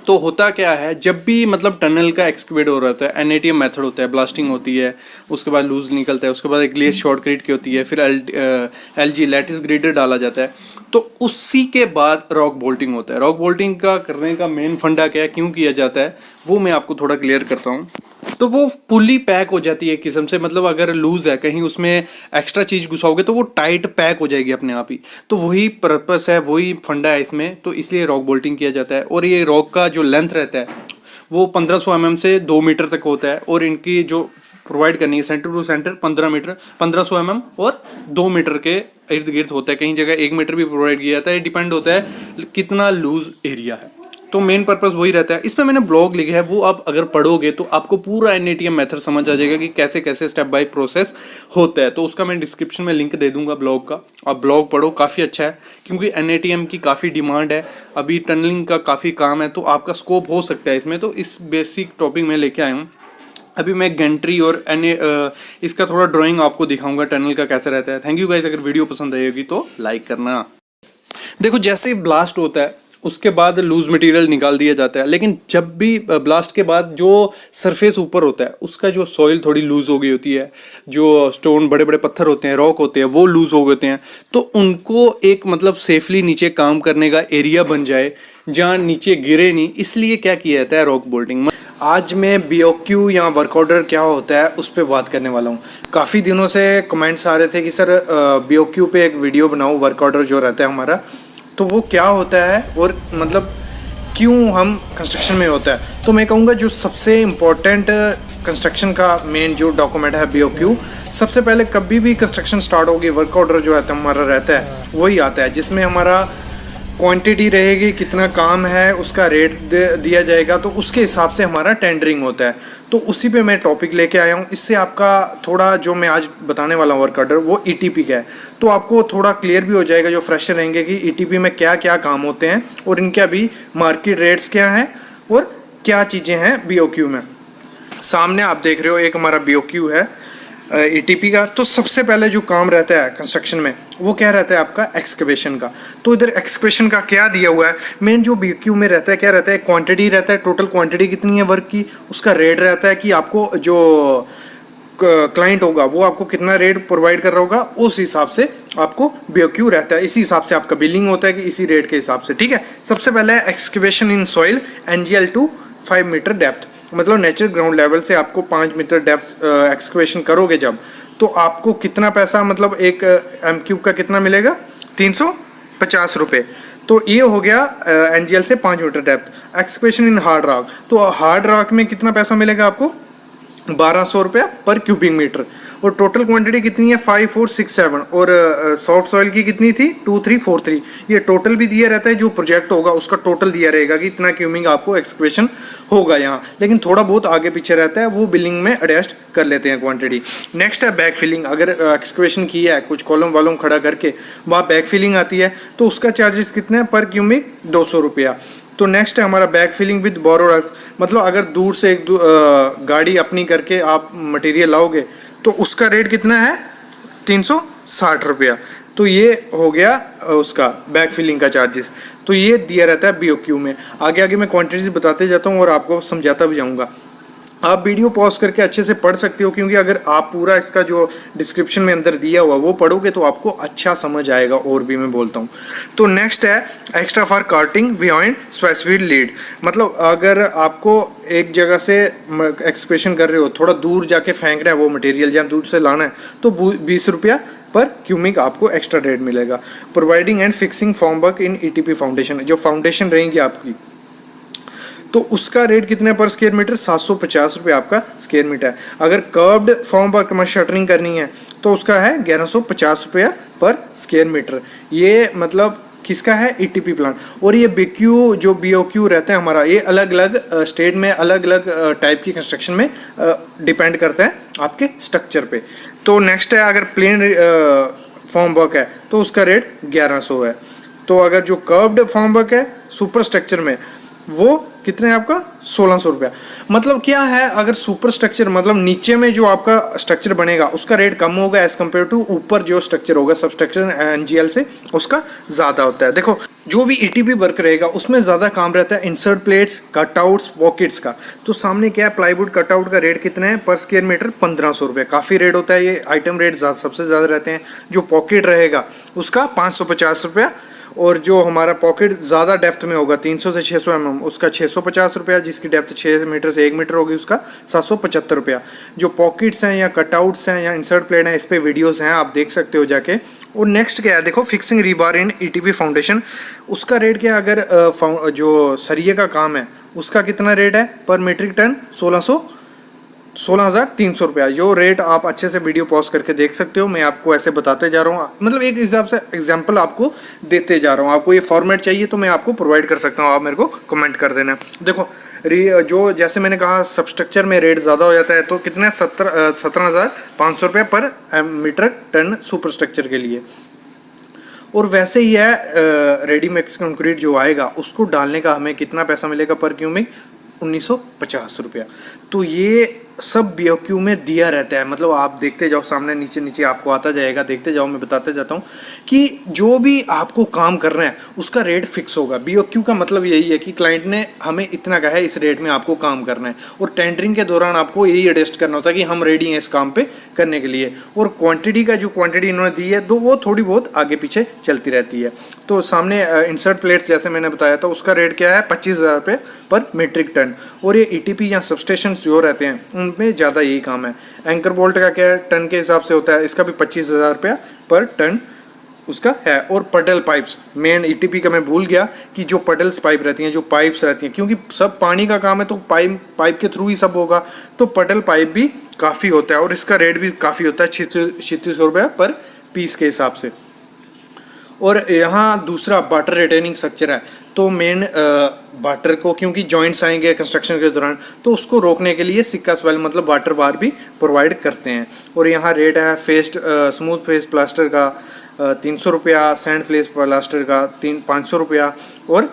तो होता क्या है, जब भी मतलब टनल का एक्सकवेट हो रहा है, NATM मेथड होता है, ब्लास्टिंग होती है, उसके बाद लूज निकलता है, उसके बाद एक लेयर शॉर्टक्रीट की होती है, फिर LG लैटिस ग्रेडर डाला जाता है, तो उसी के बाद रॉक बोल्टिंग होता है। रॉक बोल्टिंग का करने का मेन फंडा क्या है, क्यों किया जाता है, वो मैं आपको थोड़ा क्लियर करता हूँ। तो वो पुली पैक हो जाती है एक किस्म से, मतलब अगर लूज है, कहीं उसमें एक्स्ट्रा चीज घुसाओगे तो वो टाइट पैक हो जाएगी अपने आप ही। तो वही पर्पस है, वही फंडा है इसमें, तो इसलिए रॉक बोल्टिंग किया जाता है। और ये रॉक का जो लेंथ रहता है वो 1500 mm से 2 मीटर तक होता है, और इनकी जो प्रोवाइड करनी है सेंटर टू सेंटर 1500 mm और 2 मीटर के इर्द गिर्द होता है। कहीं जगह 1 मीटर भी प्रोवाइड किया जाता है, डिपेंड होता है कितना लूज एरिया है। तो मेन पर्पस वही रहता है। इसमें मैंने ब्लॉग लिखा है, वो आप अगर पढ़ोगे तो आपको पूरा NATM मेथड समझ आ जाएगा कि कैसे कैसे स्टेप बाय प्रोसेस होता है। तो उसका मैं डिस्क्रिप्शन में लिंक दे दूंगा ब्लॉग का, आप ब्लॉग पढ़ो, काफ़ी अच्छा है, क्योंकि NATM की काफ़ी डिमांड है, अभी टनलिंग का काफ़ी काम है, तो आपका स्कोप हो सकता है इसमें। तो इस बेसिक टॉपिक में लेके आया हूँ। अभी मैं गेंट्री और इसका थोड़ा ड्राइंग आपको दिखाऊंगा टनल का कैसे रहता है। थैंक यू गाइस, अगर वीडियो पसंद आएगी तो लाइक करना। देखो, जैसे ही ब्लास्ट होता है उसके बाद लूज मटेरियल निकाल दिया जाता है, लेकिन जब भी ब्लास्ट के बाद जो सरफेस ऊपर होता है उसका जो सॉइल थोड़ी लूज हो गई होती है, जो स्टोन बड़े बड़े पत्थर होते हैं, रॉक होते हैं, वो लूज हो गए होते हैं, तो उनको एक मतलब सेफली नीचे काम करने का एरिया बन जाए जहाँ नीचे गिरे नहीं, इसलिए क्या किया जाता है, रॉक बोल्टिंग। आज मैं BOQ या वर्क ऑर्डर क्या होता है उस पर बात करने वाला हूँ। काफ़ी दिनों से कमेंट्स आ रहे थे कि सर BOQ पे एक वीडियो बनाओ, वर्क ऑर्डर जो रहता है हमारा, तो वो क्या होता है और मतलब क्यों हम कंस्ट्रक्शन में होता है। तो मैं कहूँगा जो सबसे इम्पोर्टेंट कंस्ट्रक्शन का मेन जो डॉक्यूमेंट है BOQ, सबसे पहले कभी भी कंस्ट्रक्शन स्टार्ट होगी, वर्क ऑर्डर जो है हमारा रहता है वही आता है, जिसमें हमारा क्वांटिटी रहेगी, कितना काम है उसका रेट दिया जाएगा, तो उसके हिसाब से हमारा टेंडरिंग होता है। तो उसी पे मैं टॉपिक लेके आया हूँ। इससे आपका थोड़ा जो मैं आज बताने वाला हूँ वर्क ऑर्डर, वो ETP का है, तो आपको थोड़ा क्लियर भी हो जाएगा जो फ्रेशर रहेंगे कि ETP में क्या क्या काम होते हैं और इनके अभी मार्केट रेट्स क्या हैं और क्या चीज़ें हैं BOQ में। सामने आप देख रहे हो एक हमारा BOQ है ETP का। तो सबसे पहले जो काम रहता है कंस्ट्रक्शन में वो क्या रहता है आपका, एक्सकवेशन का। तो इधर एक्सकवेशन का क्या दिया हुआ है, मेन जो BOQ में रहता है क्या रहता है, क्वांटिटी रहता है, टोटल क्वांटिटी कितनी है वर्क की, उसका रेट रहता है कि आपको जो क्लाइंट होगा वो आपको कितना रेट प्रोवाइड कर रहा होगा, उस हिसाब से आपको BOQ रहता है, इसी हिसाब से आपका बिलिंग होता है कि इसी रेट के हिसाब से, ठीक है। सबसे पहले excavation in soil NGL to 5 metre depth, मतलब नेचुरल ग्राउंड लेवल से आपको 5 मीटर डेप्थ एक्सकवेशन करोगे जब, तो आपको कितना पैसा, मतलब एक M3 का कितना मिलेगा, 350 रुपये। तो ये हो गया NGL से 5 metre depth. Excavation in hard rock, तो हार्ड रॉक में कितना पैसा मिलेगा आपको, 1200 रुपया पर क्यूबिक मीटर। और टोटल क्वांटिटी कितनी है 5 4 6 7 और सॉफ्ट सॉइल की कितनी थी 2 3 4 3। ये टोटल भी दिया रहता है, जो प्रोजेक्ट होगा उसका टोटल दिया रहेगा कि इतना क्यूमिंग आपको एक्सक्वेशन होगा यहाँ, लेकिन थोड़ा बहुत आगे पीछे रहता है, वो बिलिंग में एडजस्ट कर लेते हैं क्वांटिटी। नेक्स्ट है बैक फिलिंग। अगर एक्सक्वेशन किया है कुछ कॉलम वालम खड़ा करके, वहाँ बैक फिलिंग आती है, तो उसका चार्जेस कितने हैं पर क्यूमिक 200 रुपया। तो नेक्स्ट है हमारा बैक फिलिंग विद बोरोड, मतलब अगर दूर से एक गाड़ी अपनी करके आप मटेरियल लाओगे तो उसका रेट कितना है 360 रुपया। तो ये हो गया उसका बैक फिलिंग का चार्जेस। तो ये दिया रहता है BOQ में। आगे आगे मैं क्वांटिटीज बताते जाता हूँ और आपको समझाता भी जाऊँगा। आप वीडियो पॉज करके अच्छे से पढ़ सकते हो, क्योंकि अगर आप पूरा इसका जो डिस्क्रिप्शन में अंदर दिया हुआ वो पढ़ोगे तो आपको अच्छा समझ आएगा, और भी मैं बोलता हूँ। तो नेक्स्ट है extra for carting behind specific lead, मतलब अगर आपको एक जगह से एक्सप्रेशन कर रहे हो, थोड़ा दूर जाके फेंकना है वो मटेरियल, जहाँ दूर से लाना है, तो 20 रुपया पर क्यूमिक आपको एक्स्ट्रा रेट मिलेगा। Providing and fixing formwork in ETP foundation, जो फाउंडेशन रहेंगी आपकी, तो उसका रेट कितने पर स्क्वायर मीटर 750 रुपये आपका स्क्वायर मीटर है। अगर कर्व्ड फॉर्म पर शटरिंग करनी है तो उसका है 1150 रुपया पर स्क्वायर मीटर। ये मतलब किसका है ETP प्लांट। और ये BQ जो BOQ रहता है हमारा, ये अलग अलग स्टेट में अलग अलग टाइप की कंस्ट्रक्शन में डिपेंड करता है आपके स्ट्रक्चर पे। तो नेक्स्ट है अगर प्लेन फॉर्म वर्क है तो उसका रेट 1100 है। तो अगर जो कर्व्ड फॉर्म वर्क है सुपर स्ट्रक्चर में, वो कितने है आपका 1600 रुपया। मतलब क्या है, अगर सुपर स्ट्रक्चर मतलब नीचे में जो आपका स्ट्रक्चर बनेगा उसका रेट कम होगा एज कम्पेयर टू ऊपर जो स्ट्रक्चर होगा सब स्ट्रक्चर NGL से उसका ज़्यादा होता है। देखो जो भी ETP वर्क रहेगा उसमें ज़्यादा काम रहता है इंसर्ट प्लेट्स, कटआउट्स, पॉकेट्स का। तो सामने क्या है, प्लाईवुड कटआउट का रेट कितना है पर स्क्वायर मीटर 1500 रुपये। काफ़ी रेट होता है, ये आइटम रेट सबसे ज़्यादा रहते हैं। जो पॉकेट रहेगा उसका 550 रुपया, और जो हमारा पॉकेट ज़्यादा डेप्थ में होगा 300 से 600 mm उसका 650 रुपया, जिसकी डेप्थ 6 मीटर से 1 मीटर होगी उसका 775 रुपया। जो पॉकेट्स हैं या कटआउट्स हैं या इंसर्ट प्लेट हैं, इस पर वीडियोस हैं, आप देख सकते हो जाके। और नेक्स्ट क्या है, देखो फिक्सिंग रीबार इन ETP फाउंडेशन, उसका रेट क्या है, अगर जो सरिये का काम है उसका कितना रेट है पर मीट्रिक टन 16,300 रुपया। जो रेट आप अच्छे से वीडियो पॉज करके देख सकते हो, मैं आपको ऐसे बताते जा रहा हूँ, मतलब एक हिसाब से एग्जांपल आपको देते जा रहा हूँ। आपको ये फॉर्मेट चाहिए तो मैं आपको प्रोवाइड कर सकता हूँ, आप मेरे को कमेंट कर देना। देखो जो जैसे मैंने कहा सब स्ट्रक्चर में रेट ज़्यादा हो जाता है, तो कितने 17,500 रुपये पर मीटर टन सुपर स्ट्रक्चर के लिए। और वैसे ही है रेडी मिक्स कंक्रीट जो आएगा उसको डालने का हमें कितना पैसा मिलेगा पर क्यूमिक 1950 रुपया। तो ये सब BOQ में दिया रहता है, मतलब आप देखते जाओ, सामने नीचे नीचे आपको आता जाएगा, देखते जाओ, मैं बताते जाता हूँ कि जो भी आपको काम करना है उसका रेट फिक्स होगा। BOQ का मतलब यही है कि क्लाइंट ने हमें इतना कहा है, इस रेट में आपको काम करना है, और टेंडरिंग के दौरान आपको यही एडजस्ट करना होता है कि हम रेडी हैं इस काम पे करने के लिए। और क्वांटिटी का जो क्वांटिटी इन्होंने दी है तो वो थोड़ी बहुत आगे पीछे चलती रहती है। तो सामने इंसर्ट प्लेट्स जैसे मैंने बताया था उसका रेट क्या है 25,000 रुपये पर मीट्रिक टन। और ये ETP या सबस्टेशन जो रहते हैं उनमें ज़्यादा यही काम है। एंकर बोल्ट का क्या है, टन के हिसाब से होता है, इसका भी 25,000 रुपया पर टन उसका है। और पडल पाइप्स, मेन ETP का मैं भूल गया कि जो पडल्स पाइप रहती हैं, जो पाइप्स रहती हैं, क्योंकि सब पानी का काम है तो पाइप के थ्रू ही सब होगा, तो पडल पाइप भी काफ़ी होता है और इसका रेट भी काफ़ी होता है 3600 रुपया पर पीस के हिसाब से। और यहाँ दूसरा वाटर रिटेनिंग स्ट्रक्चर है, तो मेन वाटर को क्योंकि जॉइंट्स आएंगे कंस्ट्रक्शन के दौरान, तो उसको रोकने के लिए सिक्का स्वेल मतलब वाटर बार भी प्रोवाइड करते हैं। और यहाँ रेट है फेस्ट स्मूथ फेस प्लास्टर का 300 रुपया, सैंड फ्लेस प्लास्टर का 500 रुपया, और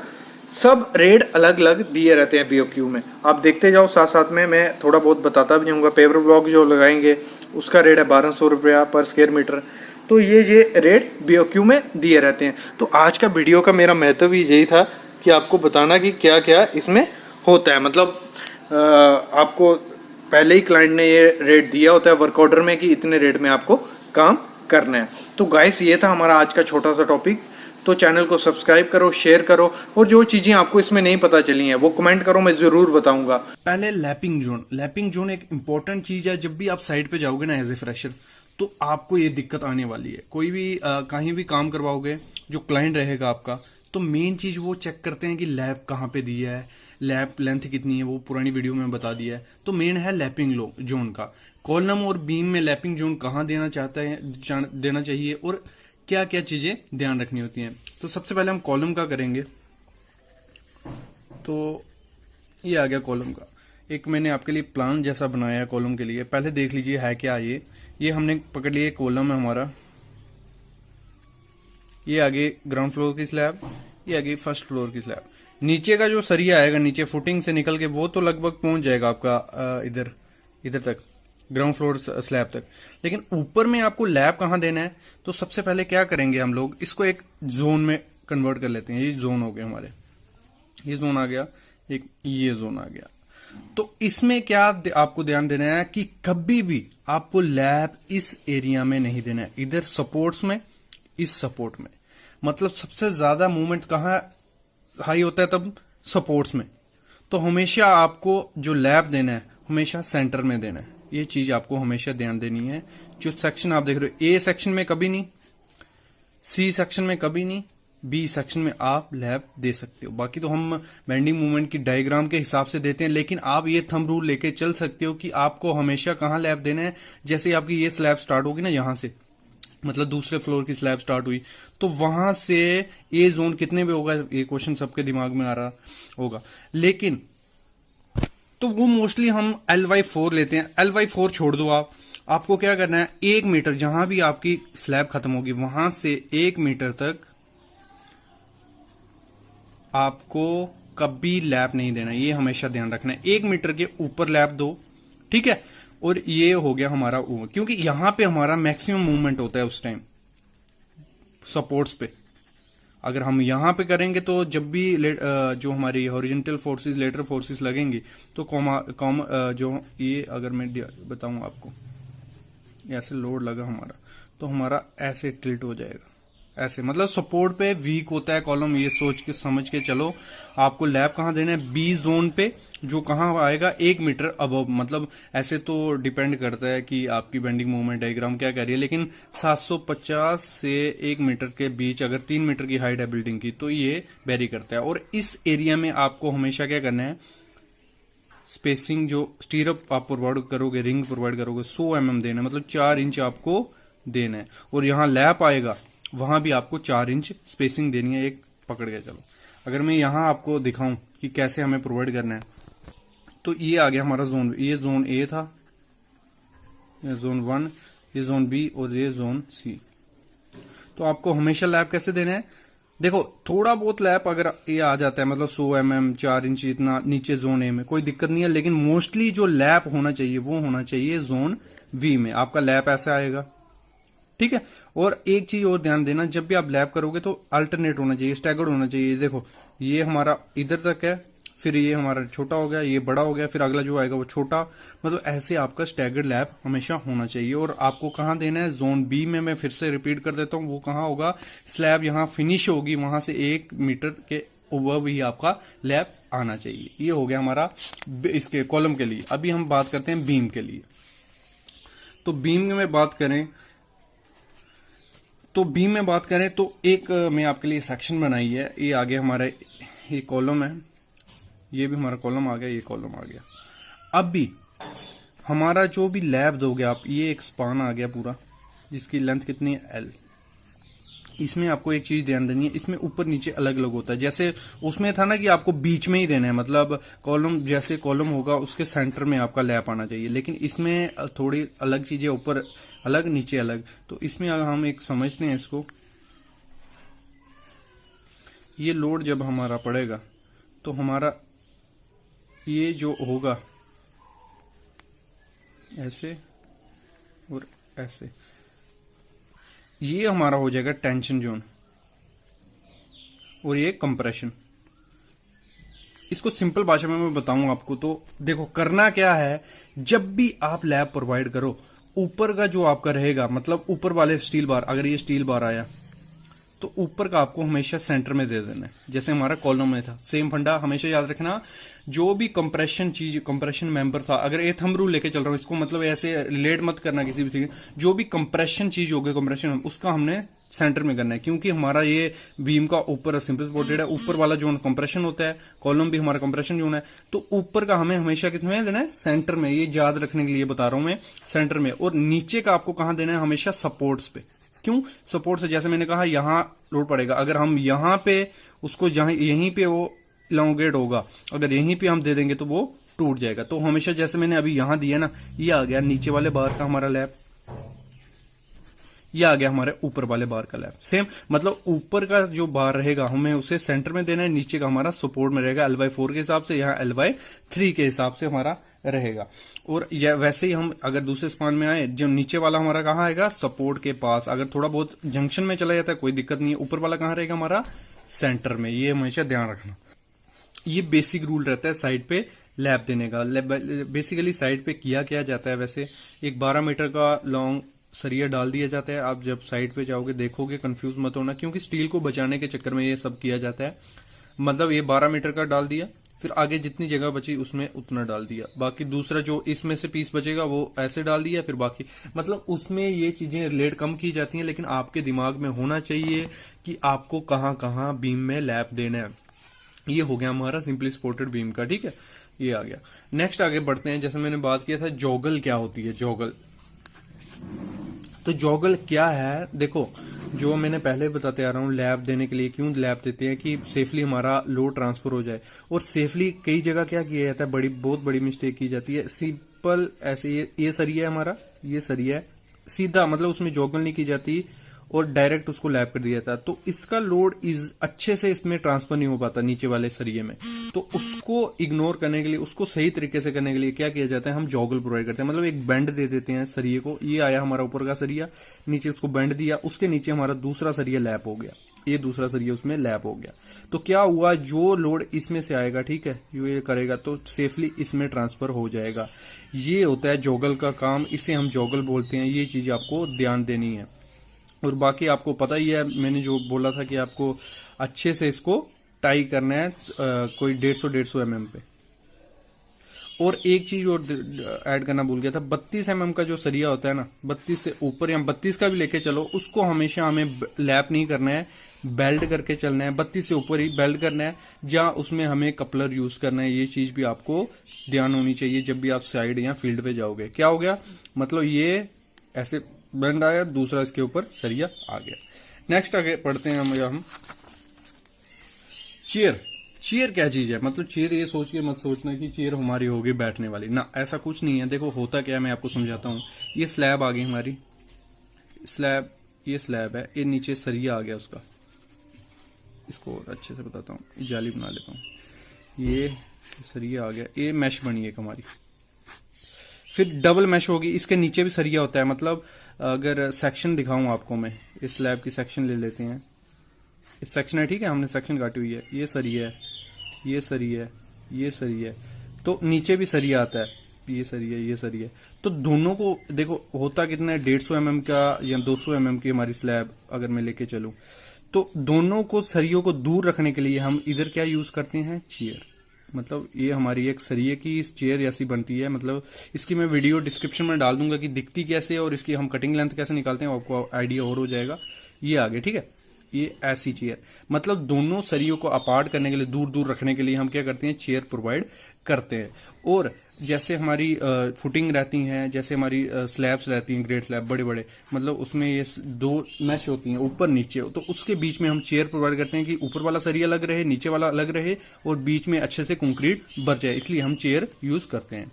सब रेट अलग अलग दिए रहते हैं BOQ में। आप देखते जाओ, साथ साथ में मैं थोड़ा बहुत बताता भी जाऊँगा। पेवर ब्लॉक जो लगाएंगे उसका रेट है 1200 रुपया पर स्क्वायर मीटर। तो ये रेट BOQ में दिए रहते हैं। तो आज का वीडियो का मेरा महत्व ही यही था कि आपको बताना कि क्या क्या इसमें होता है। मतलब आपको पहले ही क्लाइंट ने ये रेट दिया होता है वर्क ऑर्डर में कि इतने रेट में आपको काम करना है। तो गाइस ये था हमारा आज का छोटा सा टॉपिक। तो चैनल को सब्सक्राइब करो, शेयर करो, और जो चीज़ें आपको इसमें नहीं पता चली हैं वो कमेंट करो, मैं ज़रूर बताऊंगा। पहले लैपिंग जोन एक इंपॉर्टेंट चीज़ है। जब भी आप साइट पे जाओगे ना एज ए फ्रेशर, तो आपको ये दिक्कत आने वाली है। कोई भी कहीं भी काम करवाओगे, जो क्लाइंट रहेगा आपका, तो मेन चीज़ वो चेक करते हैं कि लैप कहाँ पे दिया है, लैप लेंथ कितनी है, वो पुरानी वीडियो में बता दिया है। तो मेन है लैपिंग जोन का। कॉलम और बीम में लैपिंग जोन कहाँ देना चाहिए और क्या क्या चीजें ध्यान रखनी होती हैं। तो सबसे पहले हम कॉलम का करेंगे। तो ये आ गया कॉलम का, एक मैंने आपके लिए प्लान जैसा बनाया है कॉलम के लिए। पहले देख लीजिए है क्या ये हमने पकड़ लिया कॉलम है हमारा। ये आगे ग्राउंड फ्लोर की स्लैब, ये आगे फर्स्ट फ्लोर की स्लैब। नीचे का जो सरिया आएगा नीचे फुटिंग से निकल के वो तो लगभग पहुंच जाएगा आपका इधर तक, ग्राउंड फ्लोर स्लैब तक। लेकिन ऊपर में आपको लैब कहाँ देना है, तो सबसे पहले क्या करेंगे हम लोग, इसको एक जोन में कन्वर्ट कर लेते हैं। ये जोन हो गया हमारे, ये जोन आ गया, एक ये जोन आ गया। तो इसमें क्या आपको ध्यान देना है कि कभी भी आपको लैब इस एरिया में नहीं देना है, इधर सपोर्ट्स में, इस सपोर्ट में। मतलब सबसे ज्यादा मूवमेंट कहाँ हाई होता है, तब सपोर्ट्स में। तो हमेशा आपको जो लैब देना है हमेशा सेंटर में देना है, ये चीज आपको हमेशा ध्यान देनी है। जो सेक्शन आप देख रहे हो, ए सेक्शन में कभी नहीं, सी सेक्शन में कभी नहीं, बी सेक्शन में आप लैब दे सकते हो। बाकी तो हम बेंडिंग मूवमेंट की डायग्राम के हिसाब से देते हैं, लेकिन आप ये थंब रूल लेके चल सकते हो कि आपको हमेशा कहाँ लैब देना है। जैसे आपकी ये स्लैब स्टार्ट होगी ना, यहां से मतलब दूसरे फ्लोर की स्लैब स्टार्ट हुई, तो वहां से ए जोन कितने पे होगा, ये क्वेश्चन सबके दिमाग में आ रहा होगा। लेकिन तो वो मोस्टली हम LY4 लेते हैं। LY4 छोड़ दो आपको क्या करना है, 1 मीटर जहां भी आपकी स्लैब खत्म होगी वहां से 1 मीटर तक आपको कभी लैप नहीं देना, ये हमेशा ध्यान रखना है। 1 मीटर के ऊपर लैप दो, ठीक है। और ये हो गया हमारा क्योंकि यहां पे हमारा मैक्सिमम मूवमेंट होता है उस टाइम सपोर्ट्स पे। अगर हम यहां पे करेंगे तो जब भी जो हमारी हॉरिजॉन्टल फोर्सेस, लेटरल फोर्सेस लगेंगी तो जो ये अगर मैं बताऊं आपको, ऐसे लोड लगा हमारा तो हमारा ऐसे टिल्ट हो जाएगा, ऐसे मतलब सपोर्ट पे वीक होता है कॉलम। ये सोच के समझ के चलो आपको लैब कहां देना है, बी जोन पे, जो कहां आएगा 1 मीटर अबव। मतलब ऐसे तो डिपेंड करता है कि आपकी बेंडिंग मूवमेंट डायग्राम क्या कर रही है, लेकिन 750 से 1 मीटर के बीच अगर 3 मीटर की हाइट है बिल्डिंग की तो ये वेरी करता है। और इस एरिया में आपको हमेशा क्या करना है, स्पेसिंग जो स्टीरअप आप प्रोवाइड करोगे, रिंग प्रोवाइड करोगे 100 mm देना है, मतलब 4 इंच आपको देना है। और यहां लैप आएगा वहां भी आपको 4 इंच स्पेसिंग देनी है, एक पकड़ के चलो। अगर मैं यहां आपको दिखाऊं कि कैसे हमें प्रोवाइड करना है, तो ये आ गया हमारा जोन, ये जोन ए था, ये जोन 1, ये जोन बी और ये जोन सी। तो आपको हमेशा लैप कैसे देना है, देखो थोड़ा बहुत लैप अगर ये आ जाता है मतलब 100 mm 4 इंच इतना नीचे जोन ए में कोई दिक्कत नहीं है, लेकिन मोस्टली जो लैप होना चाहिए वो होना चाहिए जोन बी में। आपका लैप ऐसा आएगा, ठीक है। और एक चीज और ध्यान देना, जब भी आप लैप करोगे तो अल्टरनेट होना चाहिए, स्टैगर्ड होना चाहिए। देखो ये हमारा इधर तक है, फिर ये हमारा छोटा हो गया, ये बड़ा हो गया, फिर अगला जो आएगा वो छोटा, मतलब ऐसे आपका स्टैगर्ड लैप हमेशा होना चाहिए। और आपको कहां देना है, जोन बी में। मैं फिर से रिपीट कर देता हूं, वो कहां होगा, स्लैब यहां फिनिश होगी वहां से 1 मीटर के ओवर ही आपका लैप आना चाहिए। ये हो गया हमारा इसके कॉलम के लिए। अभी हम बात करते हैं बीम के लिए। तो बीम में बात करें तो एक मैं आपके लिए सेक्शन बनाई है, ये आगे हमारा ये कॉलम है, ये भी हमारा कॉलम आ गया, ये कॉलम आ गया। अब भी हमारा जो भी लैब दोगे आप, ये एक स्पान आ गया पूरा, जिसकी लेंथ कितनी है L। इसमें आपको एक चीज ध्यान देनी है, इसमें ऊपर नीचे अलग अलग होता है। जैसे उसमें था ना कि आपको बीच में ही देना है, मतलब कॉलम जैसे कॉलम होगा उसके सेंटर में आपका लैप आना चाहिए, लेकिन इसमें थोड़ी अलग चीजें, ऊपर अलग नीचे अलग। तो इसमें हम एक समझते हैं इसको, ये लोड जब हमारा पड़ेगा तो हमारा ये जो होगा ऐसे और ऐसे, ये हमारा हो जाएगा टेंशन जोन और ये कंप्रेशन। इसको सिंपल भाषा में मैं बताऊं आपको, तो देखो करना क्या है, जब भी आप लैब प्रोवाइड करो, ऊपर का जो आपका रहेगा, मतलब ऊपर वाले स्टील बार, अगर ये स्टील बार आया तो ऊपर का आपको हमेशा सेंटर में दे देना है, जैसे हमारा कॉलम में था। सेम फंडा हमेशा याद रखना, जो भी कंप्रेशन मेंबर था, अगर ये थंब रूल लेके चल रहा हूं इसको, मतलब ऐसे रिलेट मत करना किसी भी चीज, जो भी कंप्रेशन चीज हो गई, कंप्रेशन उसका हमने सेंटर में करना है, क्योंकि हमारा ये बीम का ऊपर सिंपल सपोर्टेड है, ऊपर वाला जोन कंप्रेशन होता है, कॉलम भी हमारा कंप्रेशन जोन है, तो ऊपर का हमें हमेशा कितने देना है, सेंटर में। ये याद रखने के लिए बता रहा हूं मैं, सेंटर में। और नीचे का आपको कहां देना है, हमेशा सपोर्ट्स पे। क्यों सपोर्ट से, जैसे मैंने कहा यहां लोड पड़ेगा, अगर हम यहां पे उसको यहीं पे वो इलोंगेट होगा, अगर यहीं पे हम दे देंगे तो वो टूट जाएगा। तो हमेशा जैसे मैंने अभी यहां दिया ना, ये आ गया नीचे वाले बार का हमारा लैप, ये आ गया हमारे ऊपर वाले बार का लैप। सेम मतलब ऊपर का जो बार रहेगा हमें उसे सेंटर में देना है, नीचे का हमारा सपोर्ट में रहेगा LY4 के हिसाब से, यहाँ LY3 के हिसाब से हमारा रहेगा। और वैसे ही हम अगर दूसरे स्पान में आए, जो नीचे वाला हमारा कहाँ आएगा, सपोर्ट के पास। अगर थोड़ा बहुत जंक्शन में चला जाता है कोई दिक्कत नहीं है, ऊपर वाला कहाँ रहेगा हमारा, सेंटर में। ये हमेशा ध्यान रखना, ये बेसिक रूल रहता है साइड पे लैप देने का। बेसिकली साइड पे किया जाता है, वैसे एक 12 मीटर का लॉन्ग सरिया डाल दिया जाता है। आप जब साइड पे जाओगे देखोगे, कंफ्यूज मत होना, क्योंकि स्टील को बचाने के चक्कर में ये सब किया जाता है। मतलब ये 12 मीटर का डाल दिया, फिर आगे जितनी जगह बची उसमें उतना डाल दिया, बाकी दूसरा जो इसमें से पीस बचेगा वो ऐसे डाल दिया, फिर बाकी मतलब उसमें ये चीजें रिलेट कम की जाती हैं, लेकिन आपके दिमाग में होना चाहिए कि आपको कहाँ कहाँ बीम में लैप देना है। ये हो गया हमारा सिंपली सपोर्टेड बीम का, ठीक है, ये आ गया। नेक्स्ट आगे बढ़ते हैं। जैसे मैंने बात किया था जॉगल क्या होती है, जॉगल। तो जॉगल क्या है, देखो जो मैंने पहले बताते आ रहा हूँ, लैप देने के लिए क्यों लैप देते हैं, कि सेफली हमारा लोड ट्रांसफर हो जाए। और सेफली कई जगह क्या किया जाता है, बहुत बड़ी मिस्टेक की जाती है। सिंपल ऐसे ये सरिया है हमारा, ये सरिया है सीधा, मतलब उसमें जॉगल नहीं की जाती और डायरेक्ट उसको लैप कर दिया जाता, तो इसका लोड अच्छे से इसमें ट्रांसफर नहीं हो पाता नीचे वाले सरिये में। तो उसको इग्नोर करने के लिए, उसको सही तरीके से करने के लिए क्या किया जाता है, हम जॉगल प्रोवाइड करते हैं। मतलब एक बेंड दे देते हैं सरिये को, ये आया हमारा ऊपर का सरिया, नीचे उसको बेंड दिया, उसके नीचे हमारा दूसरा सरिया लैप हो गया, ये दूसरा सरिया उसमें लैप हो गया। तो क्या हुआ, जो लोड इसमें से आएगा, ठीक है, ये करेगा तो सेफली इसमें ट्रांसफर हो जाएगा। ये होता है जॉगल का काम, इसे हम जॉगल बोलते हैं। ये चीज आपको ध्यान देनी है। और बाकी आपको पता ही है, मैंने जो बोला था कि आपको अच्छे से इसको टाई करना है कोई 150 mm पे। और एक चीज और ऐड करना भूल गया था, 32 mm का जो सरिया होता है ना, 32 से ऊपर या 32 का भी लेके चलो, उसको हमेशा हमें लैप नहीं करना है, बेल्ट करके चलना है। 32 से ऊपर ही बेल्ट करना है, जहां उसमें हमें कपलर यूज करना है। ये चीज भी आपको ध्यान होनी चाहिए जब भी आप साइड या फील्ड पे जाओगे। क्या हो गया, मतलब ये ऐसे बेंड आया, दूसरा इसके ऊपर सरिया आ गया। नेक्स्ट आगे पढ़ते हैं हम चेयर। चेयर क्या चीज है, मतलब चेयर ये सोच के मत सोचना कि चेयर हमारी होगी बैठने वाली ना, ऐसा कुछ नहीं है। देखो होता क्या है, मैं आपको समझाता हूं। ये स्लैब आ गई हमारी, स्लैब, ये स्लैब है, ये नीचे सरिया आ गया उसका, इसको अच्छे से बताता हूँ, जाली बना लेता हूँ। ये सरिया आ गया, ये मैश बनी है हमारी, फिर डबल मैश होगी, इसके नीचे भी सरिया होता है। मतलब अगर सेक्शन दिखाऊं आपको मैं, इस स्लैब की सेक्शन ले लेते हैं, इस सेक्शन है, ठीक है, हमने सेक्शन काटी हुई है, ये सरिया है, ये सरिया है, ये सरिया है, तो नीचे भी सरिया आता है, ये सरिया, ये सरिया। तो दोनों को देखो होता कितना है, 150 mm का या 200 mm की हमारी स्लैब अगर मैं लेके चलूं, तो दोनों को सरियों को दूर रखने के लिए हम इधर क्या यूज करते हैं, चेयर। मतलब ये हमारी एक सरिये की चेयर ऐसी बनती है। मतलब इसकी मैं वीडियो डिस्क्रिप्शन में डाल दूंगा कि दिखती कैसे और इसकी हम कटिंग लेंथ कैसे निकालते हैं, आपको आइडिया और हो जाएगा। ये आगे, ठीक है, ये ऐसी चेयर, मतलब दोनों सरियों को अपार्ट करने के लिए, दूर दूर रखने के लिए हम क्या करते हैं, चेयर प्रोवाइड करते हैं। और जैसे हमारी फुटिंग रहती हैं, जैसे हमारी स्लैब्स रहती हैं, ग्रेड स्लैब बड़े बड़े, मतलब उसमें ये 2 मैश होती हैं ऊपर नीचे, तो उसके बीच में हम चेयर प्रोवाइड करते हैं कि ऊपर वाला सरिया अलग रहे, नीचे वाला अलग रहे और बीच में अच्छे से कंक्रीट भर जाए, इसलिए हम चेयर यूज करते हैं।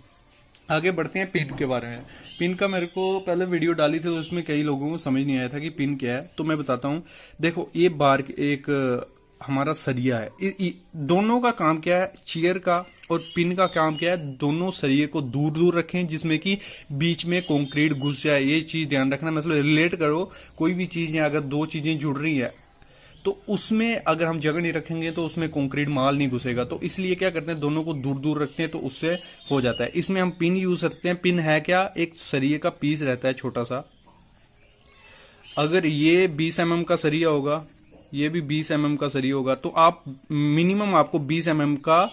आगे बढ़ते हैं पिन के बारे में। पिन का मेरे को पहले वीडियो डाली थी तो उसमें कई लोगों को समझ नहीं आया था कि पिन क्या है, तो मैं बताता हूँ। देखो ये बार एक हमारा सरिया है, दोनों का काम क्या है, चेयर का और पिन का काम क्या है, दोनों सरिये को दूर दूर रखें जिसमें कि बीच में कंक्रीट घुस जाए। ये चीज ध्यान रखना, मतलब रिलेट करो, कोई भी चीज है अगर 2 चीजें जुड़ रही है तो उसमें अगर हम जगह नहीं रखेंगे तो उसमें कंक्रीट माल नहीं घुसेगा। तो इसलिए क्या करते हैं, दोनों को दूर दूर रखते हैं तो उससे हो जाता है। इसमें हम पिन यूज करते हैं। पिन है क्या, एक सरिये का पीस रहता है छोटा सा। अगर ये 20 mm का सरिया होगा, ये भी 20 mm का सरिया होगा, तो आप मिनिमम आपको 20 mm का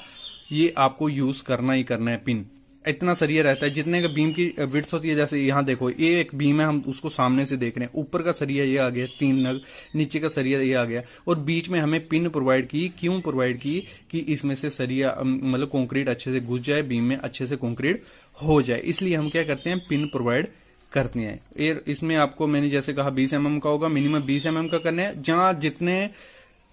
ये आपको यूज करना ही करना है पिन। इतना सरिया रहता है, जितने का बीम की विड्थ होती है। जैसे यहाँ देखो, ये एक बीम है, हम उसको सामने से देख रहे हैं, ऊपर का सरिया ये आ गया 3 नग, नीचे का सरिया ये आ गया, और बीच में हमें पिन प्रोवाइड की। क्यों प्रोवाइड की? कि इसमें से सरिया मतलब कंक्रीट अच्छे से घुस जाए, बीम में अच्छे से कंक्रीट हो जाए, इसलिए हम क्या करते हैं, पिन प्रोवाइड करते हैं। इसमें आपको मैंने जैसे कहा 20 mm का होगा, मिनिमम 20 mm का करना है। जहां जितने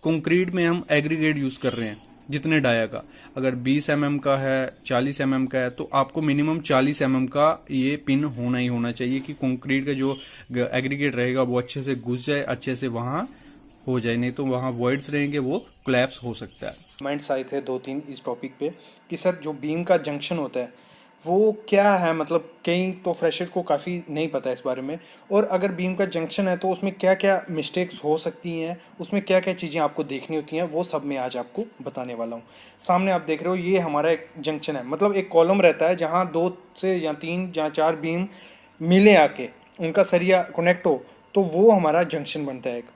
कंक्रीट में हम एग्रीगेट यूज कर रहे हैं, जितने डाया का, अगर 20 mm का है, 40 mm का है, तो आपको मिनिमम 40 mm का ये पिन होना ही होना चाहिए कि कंक्रीट का जो एग्रीगेट रहेगा वो अच्छे से घुस जाए, अच्छे से वहां हो जाए, नहीं तो वहां वॉइड्स रहेंगे, वो कोलैप्स हो सकता है। कमेंट्स आए थे 2-3 इस टॉपिक पे कि सर जो बीम का जंक्शन होता है वो क्या है, मतलब कई तो फ्रेशर को काफ़ी नहीं पता है इस बारे में, और अगर बीम का जंक्शन है तो उसमें क्या क्या मिस्टेक्स हो सकती हैं, उसमें क्या क्या चीज़ें आपको देखनी होती हैं, वो सब मैं आज आपको बताने वाला हूँ। सामने आप देख रहे हो, ये हमारा एक जंक्शन है, मतलब एक कॉलम रहता है जहाँ 2 से या 3 या 4 बीम मिले आके उनका सरिया कनेक्ट हो, तो वो हमारा जंक्शन बनता है एक।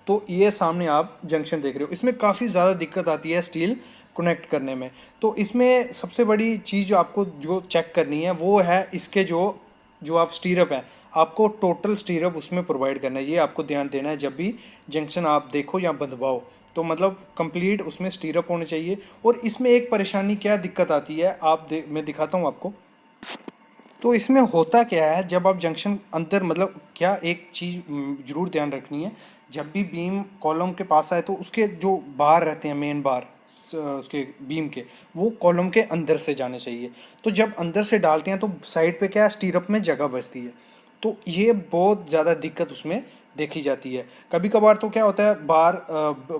तो ये सामने आप जंक्शन देख रहे हो, इसमें काफ़ी ज़्यादा दिक्कत आती है स्टील कनेक्ट करने में। तो इसमें सबसे बड़ी चीज़ जो आपको जो चेक करनी है वो है इसके जो आप स्टीरअप है, आपको टोटल स्टीरअप उसमें प्रोवाइड करना है। ये आपको ध्यान देना है जब भी जंक्शन आप देखो या बंधवाओ, तो मतलब कंप्लीट उसमें स्टीरअप होने चाहिए। और इसमें एक परेशानी क्या दिक्कत आती है, मैं दिखाता हूँ आपको। तो इसमें होता क्या है, जब आप जंक्शन अंदर, मतलब क्या एक चीज़ ज़रूर ध्यान रखनी है, जब भी बीम कॉलम के पास आए तो उसके जो बार रहते हैं, मेन बार उसके बीम के, वो कॉलम के अंदर से जाने चाहिए। तो जब अंदर से डालते हैं तो साइड पे क्या स्टीरअप में जगह बचती है, तो ये बहुत ज़्यादा दिक्कत उसमें देखी जाती है। कभी कभार तो क्या होता है, बार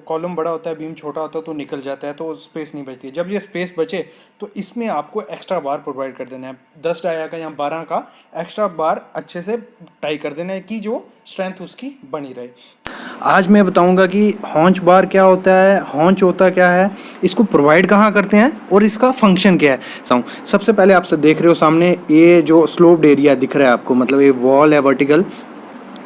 कॉलम बड़ा होता है, बीम छोटा होता है, तो निकल जाता है, तो स्पेस नहीं बचती है। जब ये स्पेस बचे तो इसमें आपको एक्स्ट्रा बार प्रोवाइड कर देना है, 10 डाया का या 12 का एक्स्ट्रा बार अच्छे से टाई कर देना है कि जो स्ट्रेंथ उसकी बनी रहे। आज मैं बताऊंगा कि हॉन्च बार क्या होता है, हॉन्च होता क्या है, इसको प्रोवाइड कहाँ करते हैं और इसका फंक्शन क्या है। सबसे पहले आप सब देख रहे हो सामने, ये जो स्लोप्ड एरिया दिख रहा है आपको, मतलब ये वॉल है वर्टिकल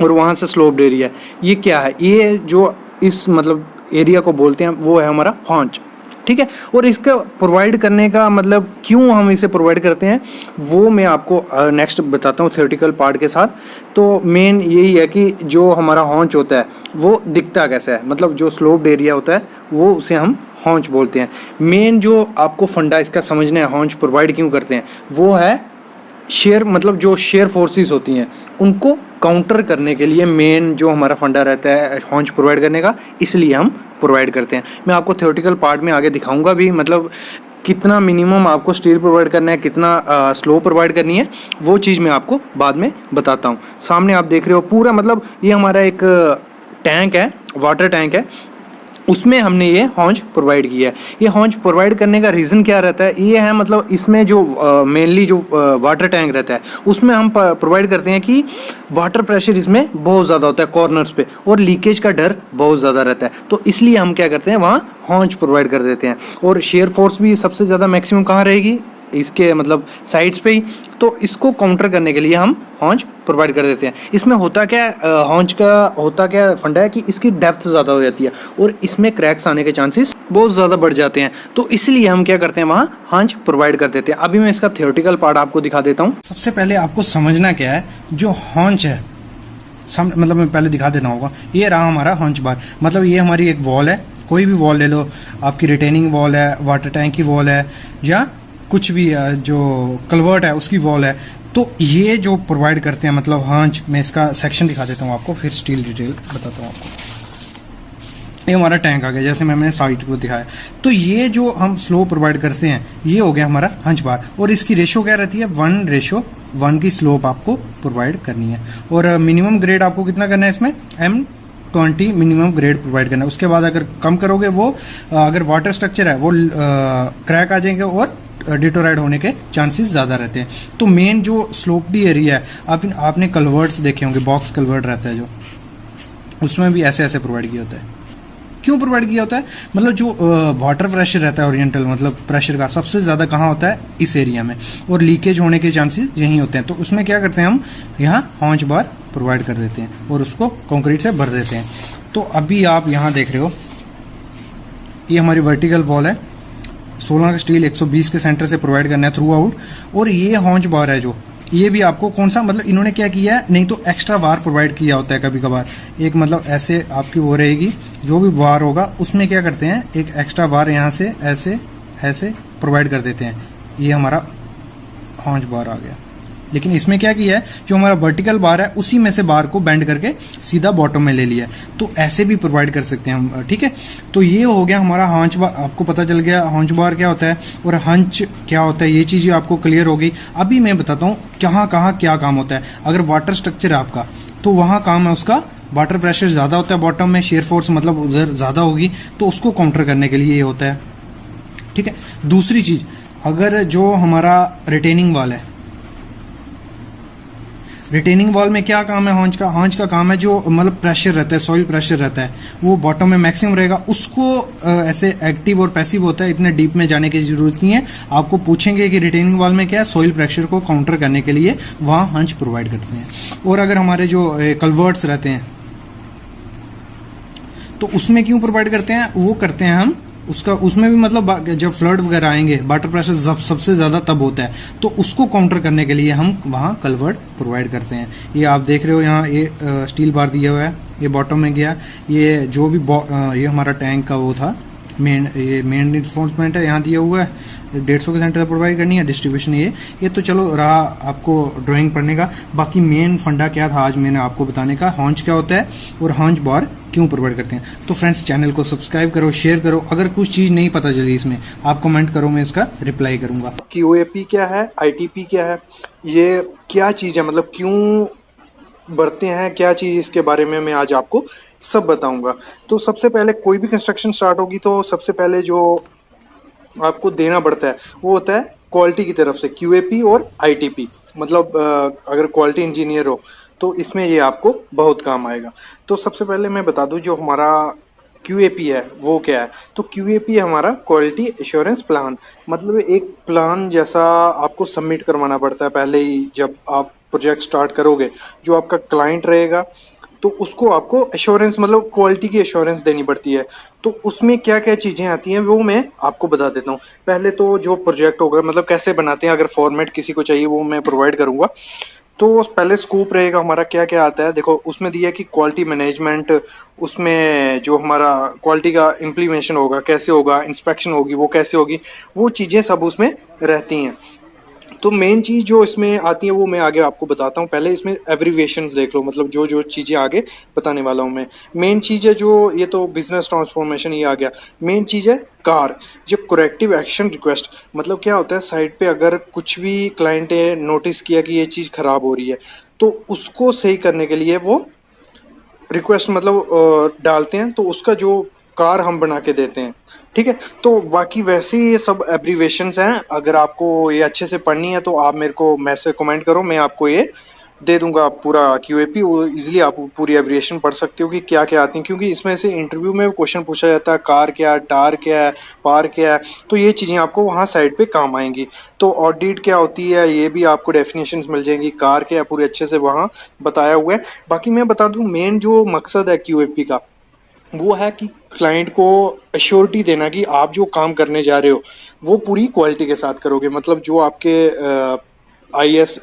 और वहाँ से स्लोप्ड एरिया, ये क्या है, ये जो इस मतलब एरिया को बोलते हैं वो है हमारा हॉन्च, ठीक है। और इसका प्रोवाइड करने का मतलब क्यों हम इसे प्रोवाइड करते हैं वो मैं आपको नेक्स्ट बताता हूँ थ्योरेटिकल पार्ट के साथ। तो मेन यही है कि जो हमारा हॉन्च होता है वो दिखता कैसा है, मतलब जो स्लोप्ड एरिया होता है वो उसे हम हॉन्च बोलते हैं। मेन जो आपको फंडा इसका समझना है, हॉन्च प्रोवाइड क्यों करते हैं, वो है शेयर, मतलब जो शेयर फोर्सेस होती हैं उनको काउंटर करने के लिए मेन जो हमारा फंडा रहता है हॉन्च प्रोवाइड करने का, इसलिए हम प्रोवाइड करते हैं। मैं आपको थ्योरेटिकल पार्ट में आगे दिखाऊंगा भी, मतलब कितना मिनिमम आपको स्टील प्रोवाइड करना है, कितना स्लो प्रोवाइड करनी है, वो चीज़ मैं आपको बाद में बताता हूँ। सामने आप देख रहे हो पूरा, मतलब ये हमारा एक टैंक है, वाटर टैंक है, उसमें हमने ये हॉन्च प्रोवाइड किया है। ये हॉन्च प्रोवाइड करने का रीज़न क्या रहता है, ये है मतलब इसमें जो मेनली जो वाटर टैंक रहता है उसमें हम प्रोवाइड करते हैं कि वाटर प्रेशर इसमें बहुत ज़्यादा होता है कॉर्नर्स पे, और लीकेज का डर बहुत ज़्यादा रहता है, तो इसलिए हम क्या करते हैं वहाँ हॉन्च प्रोवाइड कर देते हैं। और शेयर फोर्स भी सबसे ज़्यादा मैक्सिमम कहाँ रहेगी, इसके मतलब साइड्स पे ही, तो इसको काउंटर करने के लिए हम हॉन्च प्रोवाइड कर देते हैं। इसमें होता क्या है, हॉन्च का होता क्या फंडा है कि इसकी डेप्थ ज़्यादा हो जाती है और इसमें क्रैक्स आने के चांसेस बहुत ज़्यादा बढ़ जाते हैं, तो इसलिए हम क्या करते हैं वहाँ हॉन्च प्रोवाइड कर देते हैं। अभी मैं इसका थ्योरेटिकल पार्ट आपको दिखा देता हूँ। सबसे पहले आपको समझना क्या है, जो हॉन्च है मतलब मैं पहले दिखा देना होगा। ये रहा हमारा हॉन्च बार, मतलब ये हमारी एक वॉल है, कोई भी वॉल ले लो, आपकी रिटेनिंग वॉल है, वाटर टैंक की वॉल है, या कुछ भी जो कल्वर्ट है उसकी वॉल है, तो ये जो प्रोवाइड करते हैं मतलब हॉन्च, मैं इसका सेक्शन दिखा देता हूँ आपको, फिर स्टील डिटेल बताता हूँ आपको। ये हमारा टैंक आ गया, जैसे मैंने साइड को दिखाया। तो ये जो हम स्लो प्रोवाइड करते हैं ये हो गया हमारा हंच बार, और इसकी रेशो क्या रहती है, 1:1 की स्लोप आपको प्रोवाइड करनी है। और मिनिमम ग्रेड आपको कितना करना है इसमें, M20 मिनिमम ग्रेड प्रोवाइड करना है। उसके बाद अगर कम करोगे वो अगर वाटर स्ट्रक्चर है वो क्रैक आ जाएंगे और डिटोराइड होने के चांसेस ज़्यादा रहते हैं। तो मेन जो स्लोपडी एरिया है, आपने कल्वर्ट्स देखे होंगे, बॉक्स कल्वर्ट रहता है जो, उसमें भी ऐसे ऐसे प्रोवाइड किया होता है। क्यों प्रोवाइड किया होता है, मतलब जो वाटर प्रेशर रहता है ओरिएंटल, मतलब प्रेशर का सबसे ज़्यादा कहाँ होता है, इस एरिया में, और लीकेज होने के चांसेस यहीं होते हैं। तो उसमें क्या करते हैं हम यहाँ हॉन्च बार प्रोवाइड कर देते हैं और उसको कंक्रीट से भर देते हैं। तो अभी आप यहाँ देख रहे हो ये हमारी वर्टिकल वॉल है, 16 का स्टील 120 के सेंटर से प्रोवाइड करना है थ्रू आउट। और ये हॉन्च बार है जो, ये भी आपको कौन सा मतलब इन्होंने क्या किया है, नहीं तो एक्स्ट्रा बार प्रोवाइड किया होता है कभी कभार। एक मतलब ऐसे आपकी वो रहेगी, जो भी बार होगा उसमें क्या करते हैं एक एक्स्ट्रा बार यहाँ से ऐसे ऐसे प्रोवाइड कर देते हैं। ये हमारा हॉन्च बार आ गया। लेकिन इसमें क्या किया है, जो हमारा वर्टिकल बार है उसी में से बार को बेंड करके सीधा बॉटम में ले लिया है। तो ऐसे भी प्रोवाइड कर सकते हैं हम, ठीक है। तो ये हो गया हमारा हॉन्च बार, आपको पता चल गया हॉन्च बार क्या होता है और हंच क्या होता है, ये चीज़ें आपको क्लियर हो गई। अभी मैं बताता हूँ कहाँ कहाँ क्या काम होता है। अगर वाटर स्ट्रक्चर है आपका तो वहाँ काम है उसका, वाटर प्रेशर ज़्यादा होता है बॉटम में, शेयर फोर्स मतलब उधर ज़्यादा होगी, तो उसको काउंटर करने के लिए ये होता है, ठीक है। दूसरी चीज़, अगर जो हमारा रिटेनिंग वॉल है, रिटेनिंग वॉल में क्या काम है हॉन्च का, हॉन्च का काम है जो मतलब प्रेशर रहता है, सॉइल प्रेशर रहता है, वो बॉटम में मैक्सिमम रहेगा, उसको ऐसे एक्टिव और पैसिव होता है, इतने डीप में जाने की जरूरत नहीं है। आपको पूछेंगे कि रिटेनिंग वॉल में क्या है, सॉइल प्रेशर को काउंटर करने के लिए वहाँ हंच प्रोवाइड करते हैं। और अगर हमारे जो कल्वर्ट्स रहते हैं तो उसमें क्यों प्रोवाइड करते हैं, वो करते हैं हम उसका, उसमें भी मतलब जब फ्लड वगैरह आएंगे वाटर प्रेशर सबसे ज़्यादा तब होता है, तो उसको काउंटर करने के लिए हम वहाँ कल्वर्ट प्रोवाइड करते हैं। ये आप देख रहे हो यहाँ ये स्टील बार दिया हुआ है, ये बॉटम में गया, ये जो भी ये हमारा टैंक का वो था ये मेन इन्फोर्समेंट है, यहाँ दिया हुआ है 150 के सेंटर प्रोवाइड करनी है, डिस्ट्रीब्यूशन ये तो चलो रहा आपको ड्राइंग पढ़ने का। बाकी मेन फंडा क्या था आज मैंने आपको बताने का, हॉन्च क्या होता है और हॉन्च बार क्यों प्रोवाइड करते हैं। तो फ्रेंड्स चैनल को सब्सक्राइब करो, शेयर करो, अगर कुछ चीज़ नहीं पता चली इसमें आप कमेंट करो, मैं इसका रिप्लाई करूंगा। QAP क्या है, ITP क्या है, ये क्या चीज़ है, मतलब क्यों बढ़ते हैं, क्या चीज़, इसके बारे में मैं आज आपको सब बताऊंगा। तो सबसे पहले कोई भी कंस्ट्रक्शन स्टार्ट होगी तो सबसे पहले जो आपको देना पड़ता है वो होता है क्वालिटी की तरफ से QAP और ITP। मतलब अगर क्वालिटी इंजीनियर हो तो इसमें ये आपको बहुत काम आएगा। तो सबसे पहले मैं बता दूं जो हमारा QAP है वो क्या है। तो QAP है हमारा क्वालिटी एश्योरेंस प्लान। मतलब एक प्लान जैसा आपको सबमिट करवाना पड़ता है पहले ही, जब आप प्रोजेक्ट स्टार्ट करोगे। जो आपका क्लाइंट रहेगा तो उसको आपको एश्योरेंस मतलब क्वालिटी की एश्योरेंस देनी पड़ती है। तो उसमें क्या क्या चीज़ें आती हैं वो मैं आपको बता देता हूँ। पहले तो जो प्रोजेक्ट होगा मतलब कैसे बनाते हैं, अगर फॉर्मेट किसी को चाहिए वो मैं प्रोवाइड करूँगा। तो पहले स्कोप रहेगा हमारा, क्या क्या आता है देखो, उसमें दिया कि क्वालिटी मैनेजमेंट, उसमें जो हमारा क्वालिटी का इम्प्लीमेंटेशन होगा कैसे होगा, इंस्पेक्शन होगी वो कैसे होगी, वो चीज़ें सब उसमें रहती हैं। तो मेन चीज़ जो इसमें आती है वो मैं आगे आपको बताता हूँ। पहले इसमें एब्रीविएशंस देख लो, मतलब जो जो चीज़ें आगे बताने वाला हूँ मैं। मेन चीज़ है जो ये तो बिजनेस ट्रांसफॉर्मेशन ये आ गया। मेन चीज़ है कार, जो करेक्टिव एक्शन रिक्वेस्ट। मतलब क्या होता है साइट पे अगर कुछ भी क्लाइंट ने नोटिस किया कि ये चीज़ ख़राब हो रही है तो उसको सही करने के लिए वो रिक्वेस्ट मतलब डालते हैं, तो उसका जो कार हम बना के देते हैं, ठीक है। तो बाकी वैसे ही ये सब एब्रीवेशंस हैं। अगर आपको ये अच्छे से पढ़नी है तो आप मेरे को मैसेज कमेंट करो, मैं आपको ये दे दूंगा पूरा QAP। वो इजीली आप पूरी एब्रीवेशन पढ़ सकते हो कि क्या क्या आती हैं, क्योंकि इसमें से इंटरव्यू में क्वेश्चन पूछा जाता है कार क्या है, टार क्या है, पार क्या है। तो ये चीज़ें आपको वहाँ साइड पे काम आएंगी। तो ऑडिट क्या होती है ये भी आपको डेफिनेशंस मिल जाएंगी, कार क्या है पूरे अच्छे से वहाँ बताया हुआ है। बाकी मैं बता दूँ मेन जो मकसद है QAP का वो है कि क्लाइंट को एश्योरिटी देना कि आप जो काम करने जा रहे हो वो पूरी क्वालिटी के साथ करोगे। मतलब जो आपके IS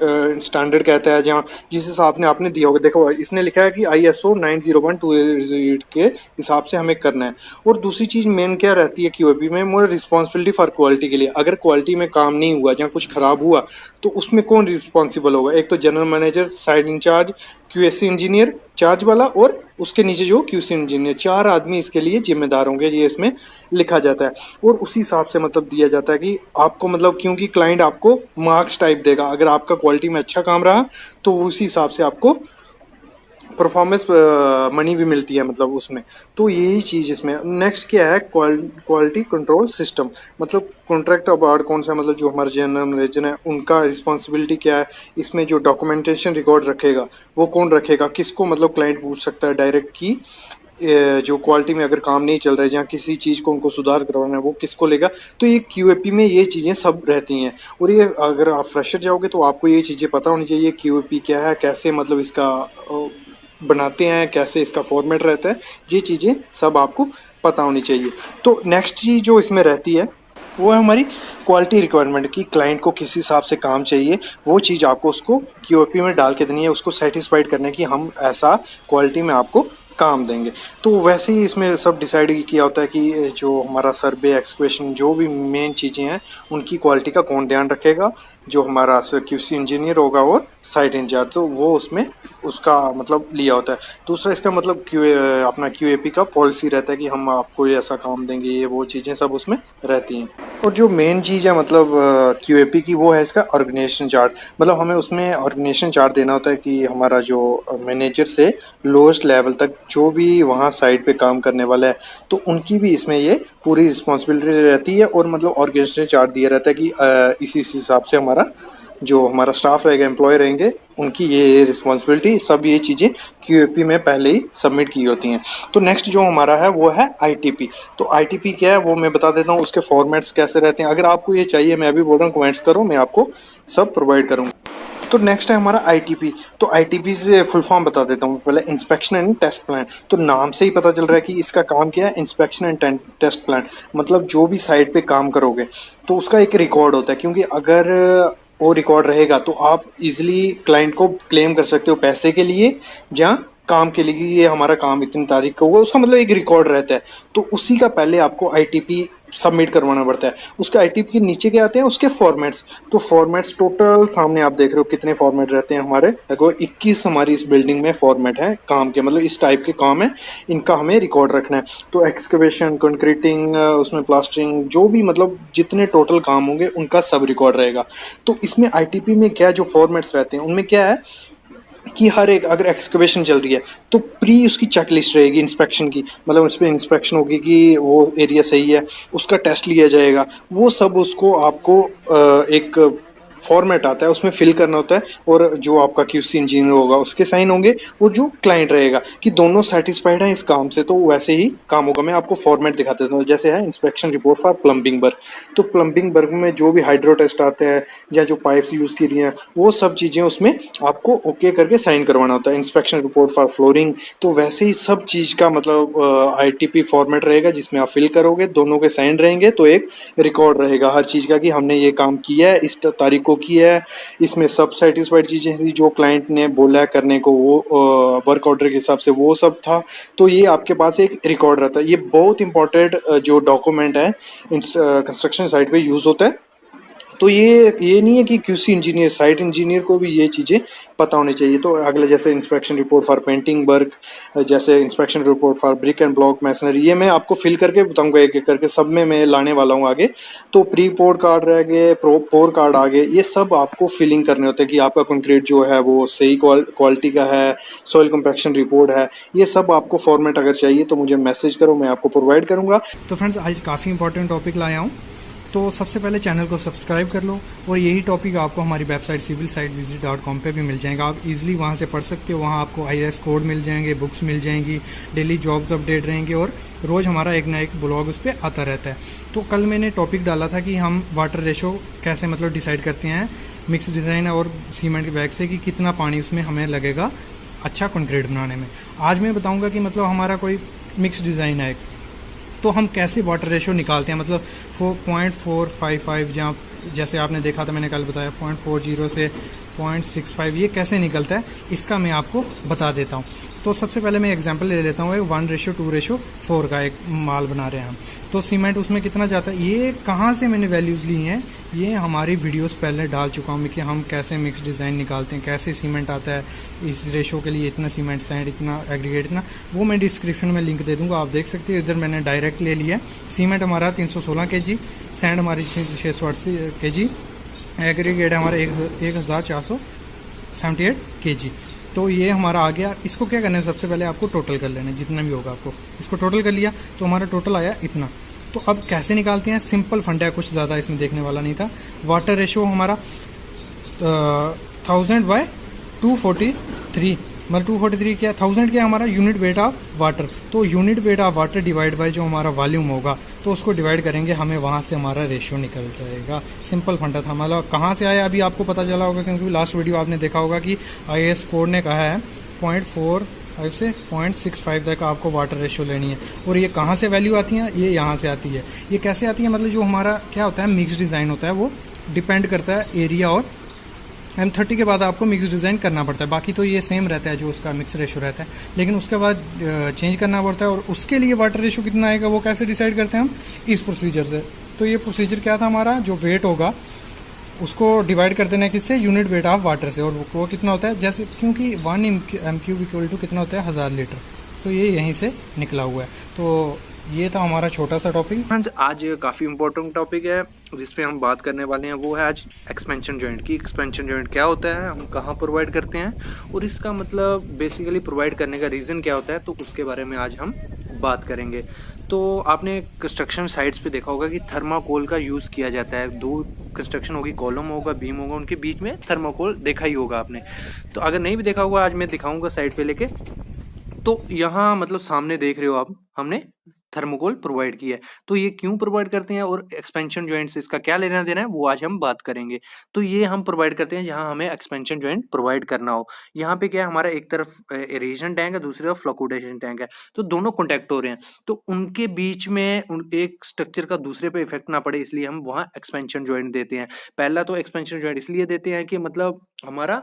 स्टैंडर्ड कहता है, जहाँ जिस हिसाब से आपने दिया होगा, देखो इसने लिखा है कि ISO 9012 के हिसाब से हमें करना है। और दूसरी चीज़ मेन क्या रहती है QAP में, मोर रिस्पॉन्सिबिलिटी फॉर क्वालिटी के लिए। अगर क्वालिटी में काम नहीं हुआ, जहाँ कुछ ख़राब हुआ, तो उसमें कौन रिस्पॉन्सिबल होगा। एक तो general manager, site in charge, QC engineer charge वाला, और उसके नीचे जो QC इंजीनियर, 4 आदमी इसके लिए जिम्मेदार होंगे, ये इसमें लिखा जाता है। और उसी हिसाब से मतलब दिया जाता है कि आपको मतलब, क्योंकि क्लाइंट आपको मार्क्स टाइप देगा, अगर आपका क्वालिटी में अच्छा काम रहा तो उसी हिसाब से आपको परफॉर्मेंस मनी भी मिलती है मतलब उसमें। तो यही चीज़ इसमें। नेक्स्ट क्या है, क्वालिटी कंट्रोल सिस्टम। मतलब कॉन्ट्रैक्ट अवार्ड कौन सा, मतलब जो हमारे जनरल मैनेजर है उनका रिस्पॉन्सिबिलिटी क्या है। इसमें जो डॉक्यूमेंटेशन रिकॉर्ड रखेगा वो कौन रखेगा, किसको मतलब क्लाइंट पूछ सकता है डायरेक्ट की जो क्वालिटी में अगर काम नहीं चल रहा है, जहाँ किसी चीज़ को उनको सुधार करवाना है वो किसको लेगा। तो ये QAP में ये चीज़ें सब रहती हैं। और ये अगर आप फ्रेशर जाओगे तो आपको ये चीज़ें पता होनी चाहिए QAP क्या है, कैसे मतलब इसका बनाते हैं, कैसे इसका फॉर्मेट रहता है, ये चीज़ें सब आपको पता होनी चाहिए। तो नेक्स्ट चीज़ जो इसमें रहती है वो है हमारी क्वालिटी रिक्वायरमेंट कि क्लाइंट को किस हिसाब से काम चाहिए, वो चीज़ आपको उसको क्यूओपी में डाल के देनी है, उसको सेटिस्फाइड करने की हम ऐसा क्वालिटी में आपको काम देंगे। तो वैसे ही इसमें सब डिसाइड किया होता है कि जो हमारा सर्वे एक्सक्वेशन जो भी मेन चीज़ें हैं उनकी क्वालिटी का कौन ध्यान रखेगा, जो हमारा क्यूसी इंजीनियर होगा और साइट इंचार्ज, तो वो उसमें उसका मतलब लिया होता है। दूसरा इसका मतलब अपना क्यूएपी का पॉलिसी रहता है कि हम आपको ये ऐसा काम देंगे, ये वो चीज़ें सब उसमें रहती हैं। और जो मेन चीज़ है मतलब क्यूएपी की, वो है इसका ऑर्गेनाइजेशन चार्ट। मतलब हमें उसमें ऑर्गेनाइजेशन चार्ट देना होता है कि हमारा जो मैनेजर से लोएस्ट लेवल तक जो भी वहाँ साइट पे काम करने वाला है, तो उनकी भी इसमें ये पूरी रिस्पॉन्सिबिलिटी रहती है। और मतलब ऑर्गेनाइजेशन चार्ट दिया रहता है कि इसी हिसाब से हमारा जो हमारा स्टाफ रहेगा, एम्प्लॉय रहेंगे, उनकी ये रिस्पॉन्सिबिलिटी, सब ये चीज़ें क्यूएपी में पहले ही सबमिट की होती हैं। तो नेक्स्ट जो हमारा है वो है आईटीपी। तो आईटीपी क्या है वो मैं बता देता हूँ, उसके फॉर्मेट्स कैसे रहते हैं। अगर आपको ये चाहिए, मैं अभी बोल रहा हूँ, कमेंट्स करो, मैं आपको सब प्रोवाइड करूँगा। तो नेक्स्ट है हमारा आईटीपी। तो आईटीपी से फुल फॉर्म बता देता हूँ पहले, इंस्पेक्शन एंड टेस्ट प्लान। तो नाम से ही पता चल रहा है कि इसका काम क्या है, इंस्पेक्शन एंड टेस्ट प्लान। मतलब जो भी साइट पे काम करोगे तो उसका एक रिकॉर्ड होता है, क्योंकि अगर वो रिकॉर्ड रहेगा तो आप इजीली क्लाइंट को क्लेम कर सकते हो पैसे के लिए या काम के लिए कि ये हमारा काम इतनी तारीख को हुआ। उसका मतलब एक रिकॉर्ड रहता है। तो उसी का पहले आपको आईटीपी सबमिट करवाना पड़ता है। उसका आईटीपी के नीचे क्या आते हैं, उसके फॉर्मेट्स। तो फॉर्मेट्स टोटल सामने आप देख रहे हो कितने फॉर्मेट रहते हैं हमारे। देखो 21 हमारी इस बिल्डिंग में फॉर्मेट है काम के, मतलब इस टाइप के काम है, इनका हमें रिकॉर्ड रखना है। तो एक्सकवेशन, कंक्रीटिंग, उसमें प्लास्टरिंग, जो भी मतलब जितने टोटल काम होंगे उनका सब रिकॉर्ड रहेगा। तो इसमें आईटीपी में क्या जो फॉर्मेट्स रहते हैं उनमें क्या है कि हर एक, अगर एक्सकवेशन चल रही है तो प्री उसकी चेकलिस्ट रहेगी इंस्पेक्शन की। मतलब उस पर इंस्पेक्शन होगी कि वो एरिया सही है, उसका टेस्ट लिया जाएगा, वो सब उसको आपको एक फॉर्मेट आता है उसमें फिल करना होता है। और जो आपका क्यूसी इंजीनियर होगा उसके साइन होंगे, वो जो क्लाइंट रहेगा कि दोनों सेटिस्फाइड हैं इस काम से, तो वैसे ही काम होगा। मैं आपको फॉर्मेट दिखा देता हूँ। जैसे है inspection report for plumbing work. तो प्लम्बिंग वर्क में जो भी हाइड्रो टेस्ट आते हैं या जो पाइप्स यूज़ की रही हैं, वो सब चीज़ें उसमें आपको ओके करके साइन करवाना होता है। इंस्पेक्शन रिपोर्ट फॉर फ्लोरिंग, तो वैसे ही सब चीज़ का मतलब आईटीपी फॉर्मेट रहेगा जिसमें आप फिल करोगे, दोनों के साइन रहेंगे, तो एक रिकॉर्ड रहेगा हर चीज़ का कि हमने ये काम किया है, इस तारीख को किया है, इसमें सब सेटिस्फाइड चीज़ें थी, जो क्लाइंट ने बोला है करने को वो वर्क ऑर्डर के हिसाब से वो सब था। तो ये आपके पास एक रिकॉर्ड रहता है। ये बहुत इंपॉर्टेंट जो डॉक्यूमेंट है कंस्ट्रक्शन साइट पे यूज़ होता है। तो ये नहीं है कि क्यूसी इंजीनियर, साइट इंजीनियर को भी ये चीज़ें पता होनी चाहिए। तो अगले जैसे inspection report for painting work, जैसे inspection report for brick and block masonry, ये मैं आपको फिल करके बताऊंगा एक एक करके, सब में मैं लाने वाला हूँ आगे। तो प्री पोर कार्ड रह गए, पोर कार्ड आ गए, ये सब आपको फिलिंग करने होते हैं कि आपका कंक्रीट जो है वो सही क्वालिटी का है, सॉइल कंपैक्शन रिपोर्ट है, ये सब आपको फॉर्मेट अगर चाहिए तो मुझे मैसेज करो, मैं आपको प्रोवाइड करूँगा। तो फ्रेंड्स आज काफ़ी इंपॉर्टेंट टॉपिक लाया हूँ। तो सबसे पहले चैनल को सब्सक्राइब कर लो, और यही टॉपिक आपको हमारी वेबसाइट civilsitevisit.com पे भी मिल जाएगा। आप इजीली वहाँ से पढ़ सकते हो। वहाँ आपको IAS कोड मिल जाएंगे, बुक्स मिल जाएंगी, डेली जॉब्स अपडेट रहेंगे, और रोज़ हमारा एक ना एक ब्लॉग उस पर आता रहता है। तो कल मैंने टॉपिक डाला था कि हम वाटर रेशो कैसे मतलब डिसाइड करते हैं मिक्स डिज़ाइन और सीमेंट के बैग से, कि कितना पानी उसमें हमें लगेगा अच्छा कंक्रीट बनाने में। आज मैं बताऊँगा कि मतलब हमारा कोई मिक्स डिज़ाइन है तो हम कैसे वाटर रेशो निकालते हैं, मतलब 0.455 या जैसे आपने देखा था, मैंने कल बताया 0.40 से 0.65, ये कैसे निकलता है इसका मैं आपको बता देता हूँ। तो सबसे पहले मैं एग्जांपल ले लेता हूँ, 1:2:4 का एक माल बना रहे हैं हम। तो सीमेंट उसमें कितना जाता है, ये कहाँ से मैंने वैल्यूज़ ली हैं, ये हमारी वीडियोस पहले डाल चुका हूँ मैं कि हम कैसे मिक्स डिज़ाइन निकालते हैं, कैसे सीमेंट आता है, इस रेशो के लिए इतना सीमेंट सैंड, इतना एग्रीगेट, इतना, वो मैं डिस्क्रिप्शन में लिंक दे दूँगा, आप देख सकते हो। इधर मैंने डायरेक्ट ले लिया। सीमेंट हमारा 316 kg, सैंड हमारी 680 kg, एग्रीगेट हमारा 1478 kg। तो ये हमारा आ गया। इसको क्या करना है, सबसे पहले आपको टोटल कर लेना है, जितना भी होगा आपको। इसको टोटल कर लिया तो हमारा टोटल आया इतना। तो अब कैसे निकालते हैं, सिंपल फंड है, कुछ ज़्यादा इसमें देखने वाला नहीं था। वाटर रेशो हमारा 1000/243, मतलब 243 क्या, 1000 क्या हमारा यूनिट वेट ऑफ वाटर। तो unit weight of water divide by जो हमारा वॉल्यूम होगा, तो उसको डिवाइड करेंगे, हमें वहाँ से हमारा रेशियो निकल जाएगा। सिंपल फंडा था। मतलब कहाँ से आया अभी आपको पता चला होगा, क्योंकि लास्ट वीडियो आपने देखा होगा कि IAS कोड ने कहा है 0.4 5 से 0.65 तक आपको वाटर रेशियो लेनी है। और ये कहाँ से वैल्यू आती है, ये यहाँ से आती है। ये कैसे आती है, मतलब जो हमारा क्या होता है मिक्स डिज़ाइन होता है वो डिपेंड करता है एरिया और M30 के बाद आपको मिक्स डिज़ाइन करना पड़ता है। बाकी तो ये सेम रहता है जो उसका मिक्स रेशो रहता है, लेकिन उसके बाद चेंज करना पड़ता है। और उसके लिए वाटर रेशो कितना आएगा वो कैसे डिसाइड करते हैं हम, इस प्रोसीजर से। तो ये प्रोसीजर क्या था हमारा, जो वेट होगा उसको डिवाइड कर देना है किससे, यूनिट वेट ऑफ वाटर से। और वो कितना होता है, जैसे क्योंकि 1 m³ इक्वल टू कितना होता है 1000 लीटर, तो ये यहीं से निकला हुआ है। तो ये था हमारा छोटा सा टॉपिक। फ्रेंड्स आज काफ़ी इंपॉर्टेंट टॉपिक है जिस पे हम बात करने वाले हैं, वो है आज एक्सपेंशन जॉइंट की। एक्सपेंशन जॉइंट क्या होता है, हम कहाँ प्रोवाइड करते हैं और इसका मतलब बेसिकली प्रोवाइड करने का रीज़न क्या होता है, तो उसके बारे में आज हम बात करेंगे। तो आपने कंस्ट्रक्शन साइट्स पे देखा होगा कि थर्माकोल का यूज़ किया जाता है। 2 कंस्ट्रक्शन होगी, कॉलम होगा, बीम होगा, उनके बीच में थर्माकोल देखा ही होगा आपने। तो अगर नहीं भी देखा होगा आज मैं दिखाऊंगा साइट पे लेके। तो यहाँ मतलब सामने देख रहे हो आप, हमने थर्मोकोल प्रोवाइड किया है। तो ये क्यों प्रोवाइड करते हैं और एक्सपेंशन जॉइंट से इसका क्या लेना देना है वो आज हम बात करेंगे। तो ये हम प्रोवाइड करते हैं जहां हमें एक्सपेंशन जॉइंट प्रोवाइड करना हो। यहाँ पे क्या है, हमारा एक तरफ एरेशन टैंक है, दूसरी तरफ फ्लोकुलेशन टैंक है, तो दोनों कॉन्टैक्ट हो रहे हैं। तो उनके बीच में एक स्ट्रक्चर का दूसरे पे इफेक्ट ना पड़े, इसलिए हम वहाँ एक्सपेंशन जॉइंट देते हैं। पहला तो एक्सपेंशन जॉइंट इसलिए देते हैं कि मतलब हमारा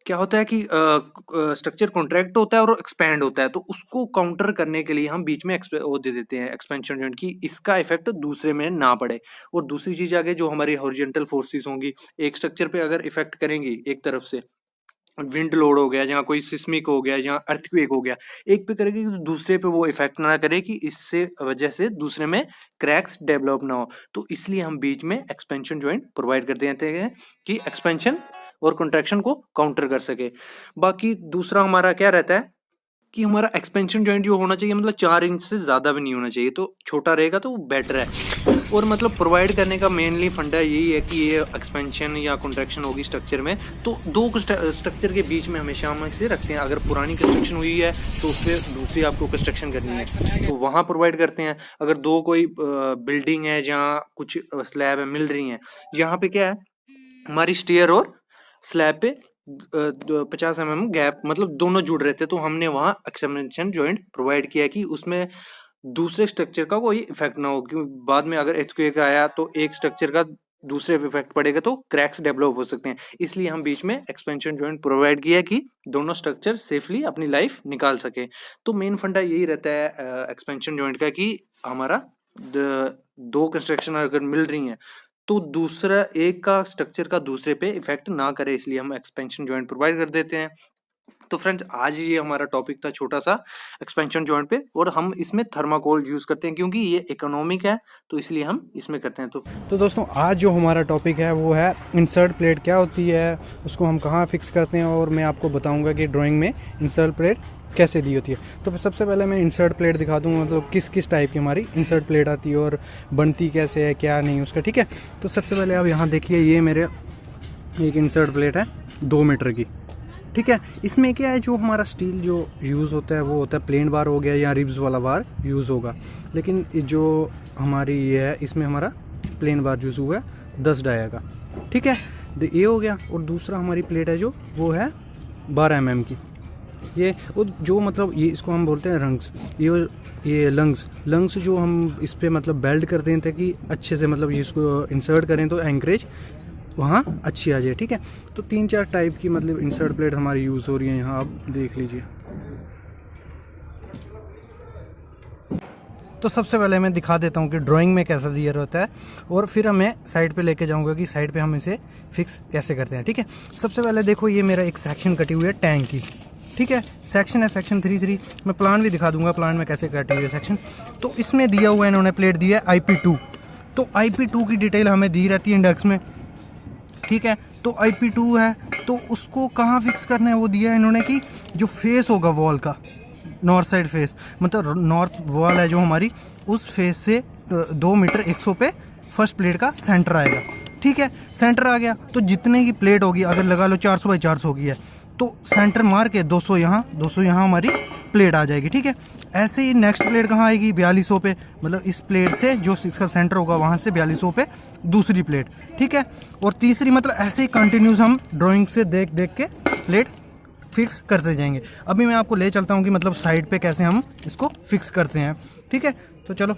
क्या होता है कि स्ट्रक्चर कॉन्ट्रैक्ट होता है और एक्सपैंड होता है, तो उसको काउंटर करने के लिए हम बीच में वो दे देते हैं एक्सपेंशन जॉइंट की, इसका इफेक्ट दूसरे में ना पड़े। और दूसरी चीज आगे जो हमारी हॉरिजॉन्टल फोर्सेस होंगी, एक स्ट्रक्चर पे अगर इफेक्ट करेंगी, एक तरफ से विंड लोड हो गया, जहाँ कोई सिस्मिक हो गया, जहाँ अर्थक्वेक हो गया, एक पे करेगी तो दूसरे पे वो इफेक्ट ना करे कि इससे वजह से दूसरे में क्रैक्स डेवलप ना हो। तो इसलिए हम बीच में एक्सपेंशन जॉइंट प्रोवाइड कर देते हैं कि एक्सपेंशन और कंट्रैक्शन को काउंटर कर सके। बाकी दूसरा हमारा क्या रहता है कि हमारा एक्सपेंशन जॉइंट जो होना चाहिए मतलब 4 इंच से ज़्यादा भी नहीं होना चाहिए, तो छोटा रहेगा तो वो बेटर है। और मतलब प्रोवाइड करने का मेनली फंडा यही है कि ये एक्सपेंशन या कंट्रैक्शन होगी स्ट्रक्चर में, तो 2 स्ट्रक्चर के बीच में हमेशा हम इसे रखते हैं। अगर पुरानी कंस्ट्रक्शन हुई है तो उससे दूसरी आपको कंस्ट्रक्शन करनी है तो वहाँ प्रोवाइड करते हैं। अगर 2 कोई बिल्डिंग है जहाँ कुछ स्लैब है मिल रही हैं, यहाँ पे क्या है हमारी स्टेयर और स्लैब पे 50 mm गैप मतलब दोनों जुड़ रहे थे, तो हमने वहाँ एक्सपेंशन जॉइंट प्रोवाइड किया कि उसमें दूसरे स्ट्रक्चर का कोई इफेक्ट ना हो, क्योंकि बाद में अगर earthquake आया तो एक स्ट्रक्चर का दूसरे पे इफेक्ट पड़ेगा तो क्रैक्स डेवलप हो सकते हैं। इसलिए हम बीच में एक्सपेंशन जॉइंट प्रोवाइड किया कि दोनों स्ट्रक्चर सेफली अपनी लाइफ निकाल सके। तो मेन फंडा यही रहता है एक्सपेंशन जॉइंट का कि हमारा 2 कंस्ट्रक्शन अगर मिल रही हैं तो दूसरा एक का स्ट्रक्चर का दूसरे पे इफेक्ट ना करे, इसलिए हम एक्सपेंशन जॉइंट प्रोवाइड कर देते हैं। तो फ्रेंड्स आज ये हमारा टॉपिक था छोटा सा एक्सपेंशन जॉइंट पे, और हम इसमें थर्माकोल यूज करते हैं क्योंकि ये इकोनॉमिक है, तो इसलिए हम इसमें करते हैं। तो दोस्तों आज जो हमारा टॉपिक है वो है इंसर्ट प्लेट क्या होती है, उसको हम कहाँ फिक्स करते हैं, और मैं आपको बताऊंगा कि ड्राइंग में इंसर्ट प्लेट कैसे दी होती है। तो सबसे पहले मैं इंसर्ट प्लेट दिखा दूँगा, मतलब किस किस टाइप की हमारी इंसर्ट प्लेट आती है और बनती कैसे है क्या नहीं उसका, ठीक है। तो सबसे पहले आप यहाँ देखिए, ये मेरे एक इंसर्ट प्लेट है 2 मीटर की, ठीक है। इसमें क्या है, जो हमारा स्टील जो यूज़ होता है वो होता है प्लेन बार हो गया या रिब्स वाला बार यूज़ होगा, लेकिन जो हमारी ये है इसमें हमारा प्लेन बार यूज़ हुआ है 10 डाया का, ठीक है। ये हो गया। और दूसरा हमारी प्लेट है जो वो है 12 mm की, ये जो मतलब ये इसको हम बोलते हैं रंग्स, ये लंग्स जो हम इस पर मतलब बेल्ट करते हैं ताकि अच्छे से मतलब ये इसको इंसर्ट करें तो एंकरेज वहाँ अच्छी आ जाए, ठीक है। तो 3-4 टाइप की मतलब इंसर्ट प्लेट हमारी यूज़ हो रही है यहाँ, आप देख लीजिए। तो सबसे पहले मैं दिखा देता हूँ कि ड्राइंग में कैसा दिया रहता है, और फिर मैं साइड पे लेके जाऊँगा कि साइड पे हम इसे फिक्स कैसे करते हैं, ठीक है। सबसे पहले देखो, ये मेरा एक सेक्शन कटी हुई है टैंक की, ठीक है। सेक्शन है सेक्शन 3-3, मैं प्लान भी दिखा दूंगा प्लान में कैसे कटी हुई है सेक्शन। तो इसमें दिया हुआ है, इन्होंने प्लेट दिया है IP2, तो IP2 की डिटेल हमें दी रहती है इंडेक्स में, ठीक है। तो IP2 है तो उसको कहाँ फिक्स करना है वो दिया है इन्होंने कि जो फेस होगा वॉल का, नॉर्थ साइड फेस, मतलब नॉर्थ वॉल है जो हमारी, उस फेस से 2 मीटर 100 पे फर्स्ट प्लेट का सेंटर आएगा, ठीक है। सेंटर आ गया तो जितने की प्लेट होगी, अगर लगा लो 400 बाई 400 की है तो सेंटर मार के 200 यहाँ हमारी प्लेट आ जाएगी, ठीक है। ऐसे ही नेक्स्ट प्लेट कहाँ आएगी 4200 पे, मतलब इस प्लेट से जो इसका सेंटर होगा वहाँ से 4200 पे दूसरी प्लेट, ठीक है। और तीसरी मतलब ऐसे ही कंटिन्यूस हम ड्राइंग से देख के प्लेट फिक्स करते जाएंगे। अभी मैं आपको ले चलता हूँ कि मतलब साइड पे कैसे हम इसको फिक्स करते हैं। ठीक है, तो चलो।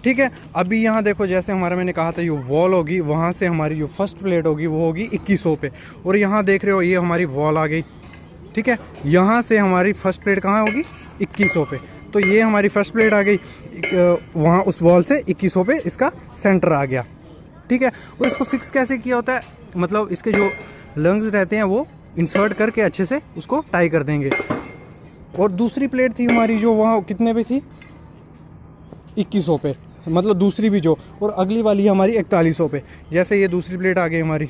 ठीक है, अभी यहाँ देखो, जैसे हमारा मैंने कहा था ये वॉल होगी, वहाँ से हमारी जो फर्स्ट प्लेट होगी वो होगी 2100 पे, और यहाँ देख रहे हो ये हमारी वॉल आ गई। ठीक है, यहाँ से हमारी फर्स्ट प्लेट कहाँ होगी 2100 पे, तो ये हमारी फर्स्ट प्लेट आ गई वहाँ उस वॉल से 2100 पे इसका सेंटर आ गया। ठीक है, और इसको फिक्स कैसे किया होता है, मतलब इसके जो लंग्स रहते हैं वो इंसर्ट करके अच्छे से उसको टाई कर देंगे। और दूसरी प्लेट थी हमारी जो वहाँ कितने पे थी 2100 पे, मतलब दूसरी भी जो, और अगली वाली हमारी 4100 पे। जैसे ये दूसरी प्लेट आ गई हमारी,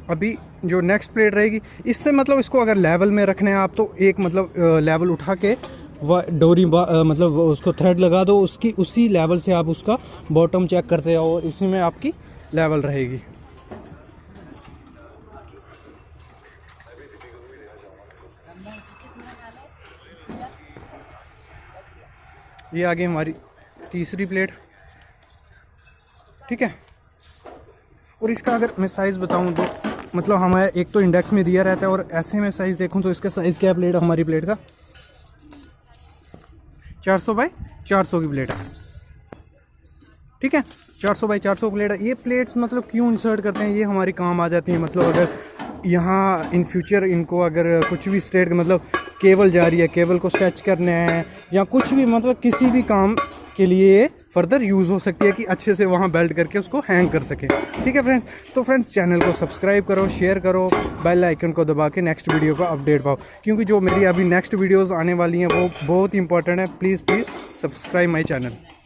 अभी जो नेक्स्ट प्लेट रहेगी इससे मतलब इसको अगर लेवल में रखने हैं आप तो एक मतलब लेवल उठा के वह डोरी मतलब उसको थ्रेड लगा दो, उसकी उसी लेवल से आप उसका बॉटम चेक करते जाओ और इसी में आपकी लेवल रहेगी। ये आ गई हमारी तीसरी प्लेट। ठीक है, और इसका अगर मैं साइज़ बताऊं तो मतलब हमें एक तो इंडेक्स में दिया रहता है, और ऐसे में साइज़ देखूं तो इसका साइज़ क्या है प्लेट हमारी प्लेट का 400 बाई 400 की प्लेट है। ठीक है, 400 बाई 400 प्लेट है। ये प्लेट्स मतलब क्यों इंसर्ट करते हैं, ये हमारी काम आ जाती है, मतलब अगर यहाँ इन फ्यूचर इनको अगर कुछ भी स्ट्रेट मतलब केबल जा रही है, केबल को स्ट्रेच करना है या कुछ भी मतलब किसी भी काम के लिए फर्दर यूज़ हो सकती है कि अच्छे से वहाँ बेल्ट करके उसको हैंग कर सके। ठीक है फ्रेंड्स, तो फ्रेंड्स चैनल को सब्सक्राइब करो, शेयर करो, बेल आइकन को दबा के नेक्स्ट वीडियो का अपडेट पाओ, क्योंकि जो मेरी अभी नेक्स्ट वीडियोस आने वाली हैं वो बहुत ही इंपॉर्टेंट है। Please subscribe my channel.